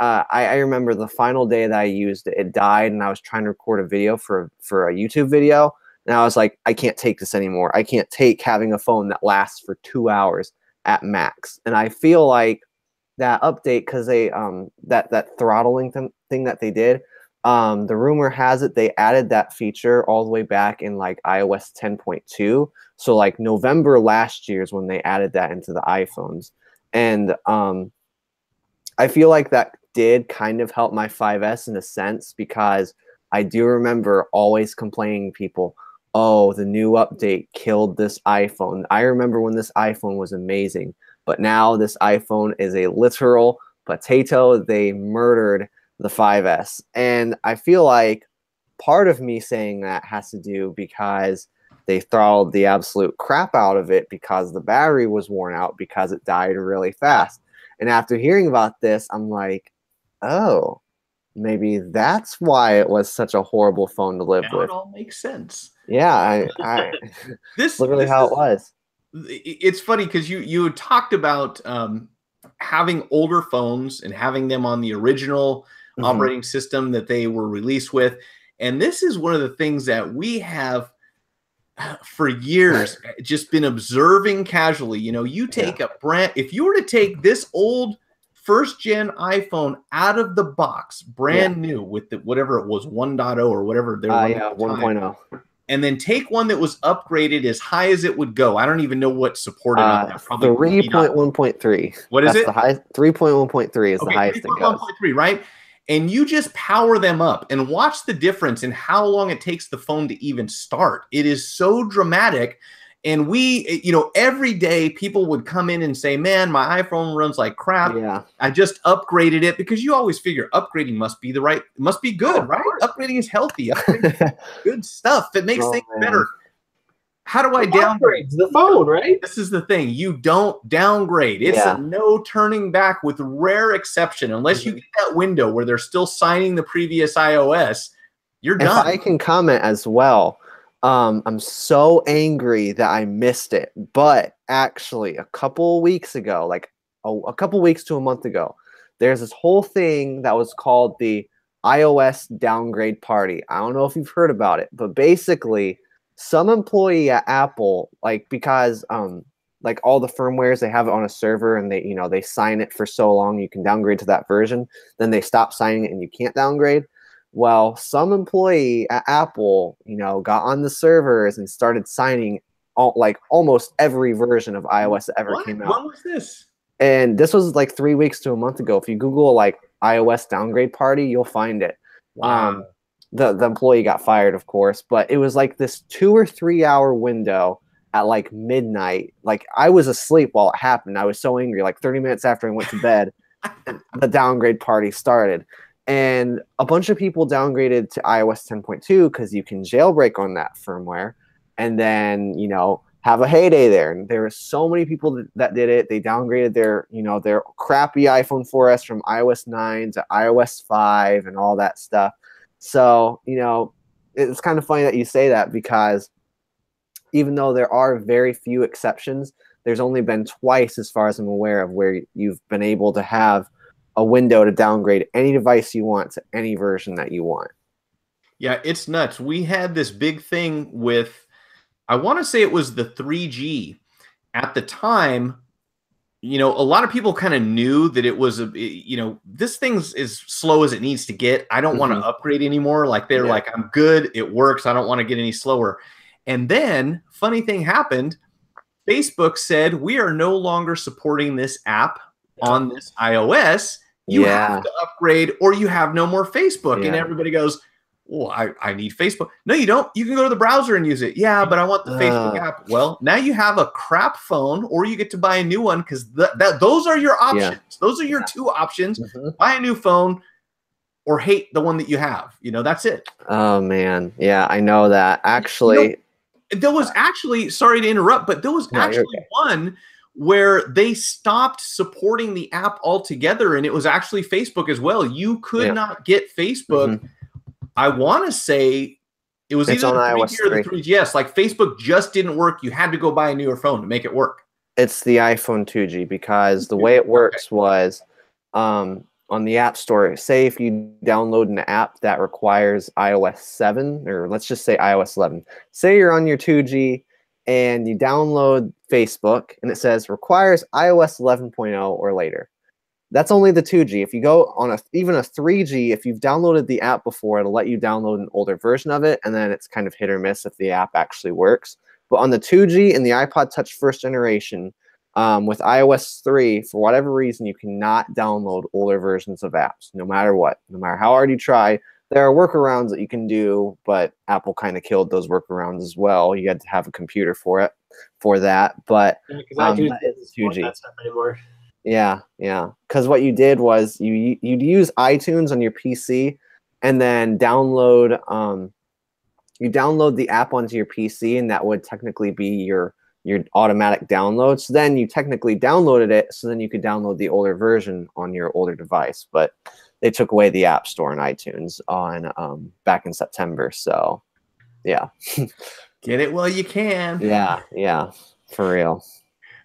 I remember the final day that I used it, it died, and I was trying to record a video for a YouTube video. And I was like, I can't take this anymore. I can't take having a phone that lasts for 2 hours at max. And I feel like that update, because they that throttling thing that they did, the rumor has it they added that feature all the way back in like iOS 10.2. So like November last year is when they added that into the iPhones. And I feel like that did kind of help my 5S in a sense, because I do remember always complaining to people, oh, the new update killed this iPhone. I remember when this iPhone was amazing, but now this iPhone is a literal potato. They murdered the 5S. And I feel like part of me saying that has to do because they throttled the absolute crap out of it because the battery was worn out because it died really fast. And after hearing about this, I'm like, oh, maybe that's why it was such a horrible phone to live with. It all makes sense. Yeah, this literally how it was. It's funny because you talked about having older phones and having them on the original operating system that they were released with. And this is one of the things that we have for years just been observing casually. You know, you take if you were to take this old first gen iPhone out of the box, brand new with the, whatever it was, 1.0 or whatever they were, 1.0, and then take one that was upgraded as high as it would go. I don't even know what supported on that. Probably 3.1.3. What is it? The highest. 3.1.3 is the highest it goes. 3.1.3, right? And you just power them up and watch the difference in how long it takes the phone to even start. It is so dramatic. And we, you know, every day people would come in and say, man, my iPhone runs like crap. Yeah. I just upgraded it, because you always figure upgrading must be good, right? Upgrading is healthy. Upgrading is good stuff. It makes things better. How do I downgrade the phone, right? This is the thing. You don't downgrade. It's a no turning back, with rare exception. Unless you get that window where they're still signing the previous iOS, you're done. If I can comment as well, I'm so angry that I missed it. But actually, a couple weeks ago, like a couple weeks to a month ago, there's this whole thing that was called the iOS downgrade party. I don't know if you've heard about it, but basically, some employee at Apple, like, because like all the firmwares, they have it on a server, and they sign it for so long you can downgrade to that version, then they stop signing it and you can't downgrade. Well, some employee at Apple, got on the servers and started signing almost every version of iOS that ever came out. When was this? And this was like 3 weeks to a month ago. If you Google like iOS downgrade party, you'll find it. Wow. The employee got fired, of course, but it was like this 2 or 3 hour window at like midnight. Like I was asleep while it happened. I was so angry. Like 30 minutes after I went to bed, the downgrade party started. And a bunch of people downgraded to iOS 10.2 because you can jailbreak on that firmware and then, you know, have a heyday there. And there were so many people that did it. They downgraded their, you know, their crappy iPhone 4S from iOS 9 to iOS 5 and all that stuff. So, you know, it's kind of funny that you say that because even though there are very few exceptions, there's only been twice, as far as I'm aware of, where you've been able to have a window to downgrade any device you want to any version that you want. Yeah, it's nuts. We had this big thing with, I want to say it was the 3G. At the time, you know, a lot of people kind of knew that it was, you know, this thing's as slow as it needs to get. I don't want to upgrade anymore. Like they're like, I'm good. It works. I don't want to get any slower. And then funny thing happened. Facebook said, we are no longer supporting this app on this iOS. You have to upgrade or you have no more Facebook. And everybody goes, well, I need Facebook. No, you don't. You can go to the browser and use it. Yeah, but I want the Facebook app. Well, now you have a crap phone or you get to buy a new one because those are your options. Yeah. Those are your two options. Buy a new phone or hate the one that you have. You know, that's it. Oh, man. Yeah, I know that. Actually, you know, there was actually, sorry to interrupt, but there was actually one where they stopped supporting the app altogether, and it was actually Facebook as well. You could not get Facebook. I want to say it was either the 3G or the 3GS. Like Facebook just didn't work. You had to go buy a newer phone to make it work. It's the iPhone 2G because the way it works was on the App Store, say if you download an app that requires iOS 7, or let's just say iOS 11. Say you're on your 2G and you download Facebook and it says requires iOS 11.0 or later. That's only the 2G. If you go on even a 3G, if you've downloaded the app before, it'll let you download an older version of it, and then it's kind of hit or miss if the app actually works. But on the 2G and the iPod Touch first generation, with iOS 3, for whatever reason, you cannot download older versions of apps, no matter what. No matter how hard you try, there are workarounds that you can do, but Apple kind of killed those workarounds as well. You had to have a computer for that. But it's 2G. That stuff anymore. Yeah. Because what you did was you'd use iTunes on your PC, and then download you download the app onto your PC, and that would technically be your automatic download. So then you technically downloaded it, so then you could download the older version on your older device. But they took away the App Store and iTunes on back in September. So yeah, get it while you can. Yeah, for real.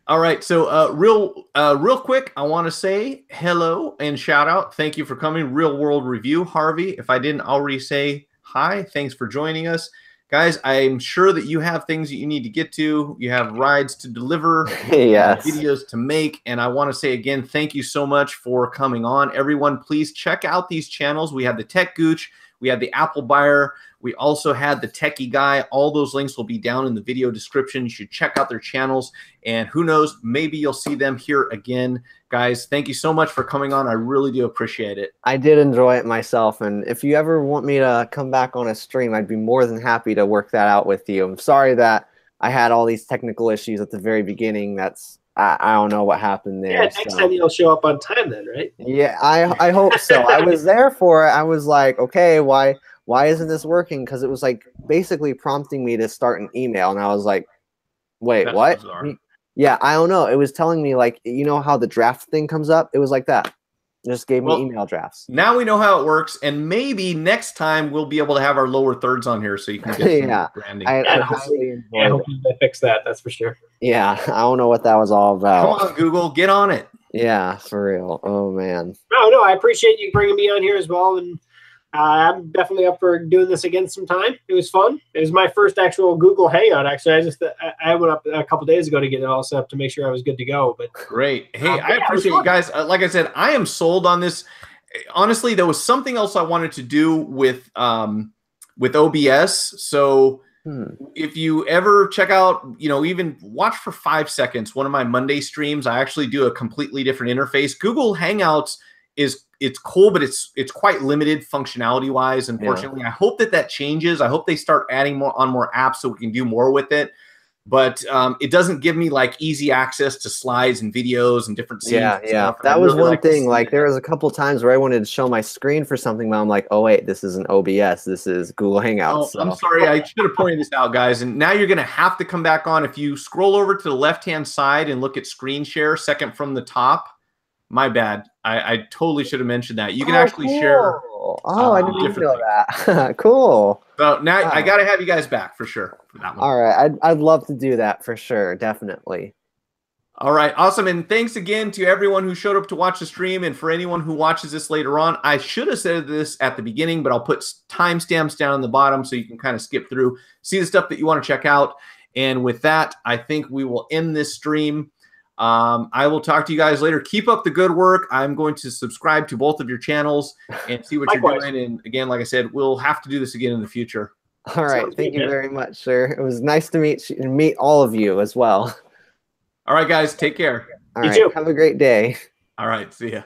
All right, so real quick, I want to say hello and shout out. Thank you for coming. Real World Review, Harvey. If I didn't already say hi, thanks for joining us. Guys, I'm sure that you have things that you need to get to. You have rides to deliver, videos to make. And I want to say again, thank you so much for coming on. Everyone, please check out these channels. We have the TechGooch. We have the Apple Buyer. We also had the TechieGuy. All those links will be down in the video description. You should check out their channels. And who knows, maybe you'll see them here again. Guys, thank you so much for coming on. I really do appreciate it. I did enjoy it myself. And if you ever want me to come back on a stream, I'd be more than happy to work that out with you. I'm sorry that I had all these technical issues at the very beginning. I don't know what happened there. Yeah, next time you'll show up on time then, right? Yeah, I hope so. I was there for it. I was like, okay, why isn't this working? Because it was like basically prompting me to start an email. And I was like, wait, that's what? Bizarre. Yeah, I don't know. It was telling me, like, you know how the draft thing comes up? It was like that. It just gave me email drafts. Now we know how it works. And maybe next time we'll be able to have our lower thirds on here so you can get some branding. Hopefully they fix that. That's for sure. Yeah, I don't know what that was all about. Come on, Google, get on it. Yeah, for real. Oh, man. No, I appreciate you bringing me on here as well. And I'm definitely up for doing this again sometime. It was fun. It was my first actual Google Hangout, actually. I went up a couple days ago to get it all set up to make sure I was good to go. But great. Hey, I appreciate you guys. Like I said, I am sold on this. Honestly, there was something else I wanted to do with OBS. So if you ever check out, even watch for 5 seconds, one of my Monday streams, I actually do a completely different interface. Google Hangouts is it's cool, but it's quite limited functionality wise. Unfortunately, I hope that changes. I hope they start adding more apps so we can do more with it. But it doesn't give me like easy access to slides and videos and different scenes. Yeah, and yeah. stuff. That was one thing. Like there was a couple times where I wanted to show my screen for something, but I'm like, oh wait, this isn't OBS. This is Google Hangouts. Oh, so. I'm sorry. I should have pointed this out, guys. And now you're going to have to come back on. If you scroll over to the left-hand side and look at screen share, second from the top. My bad. I totally should have mentioned that. You can actually share. Oh, I didn't even know that. Cool. So now I got to have you guys back for sure for that one. All right. I'd love to do that for sure. Definitely. All right. Awesome. And thanks again to everyone who showed up to watch the stream. And for anyone who watches this later on, I should have said this at the beginning, but I'll put timestamps down on the bottom so you can kind of skip through, see the stuff that you want to check out. And with that, I think we will end this stream. I will talk to you guys later. Keep up the good work. I'm going to subscribe to both of your channels and see what you're doing. And again, like I said, we'll have to do this again in the future. All right. Thank you very much, sir. It was nice to meet all of you as well. All right, guys. Take care. All right. Have a great day. All right. See ya.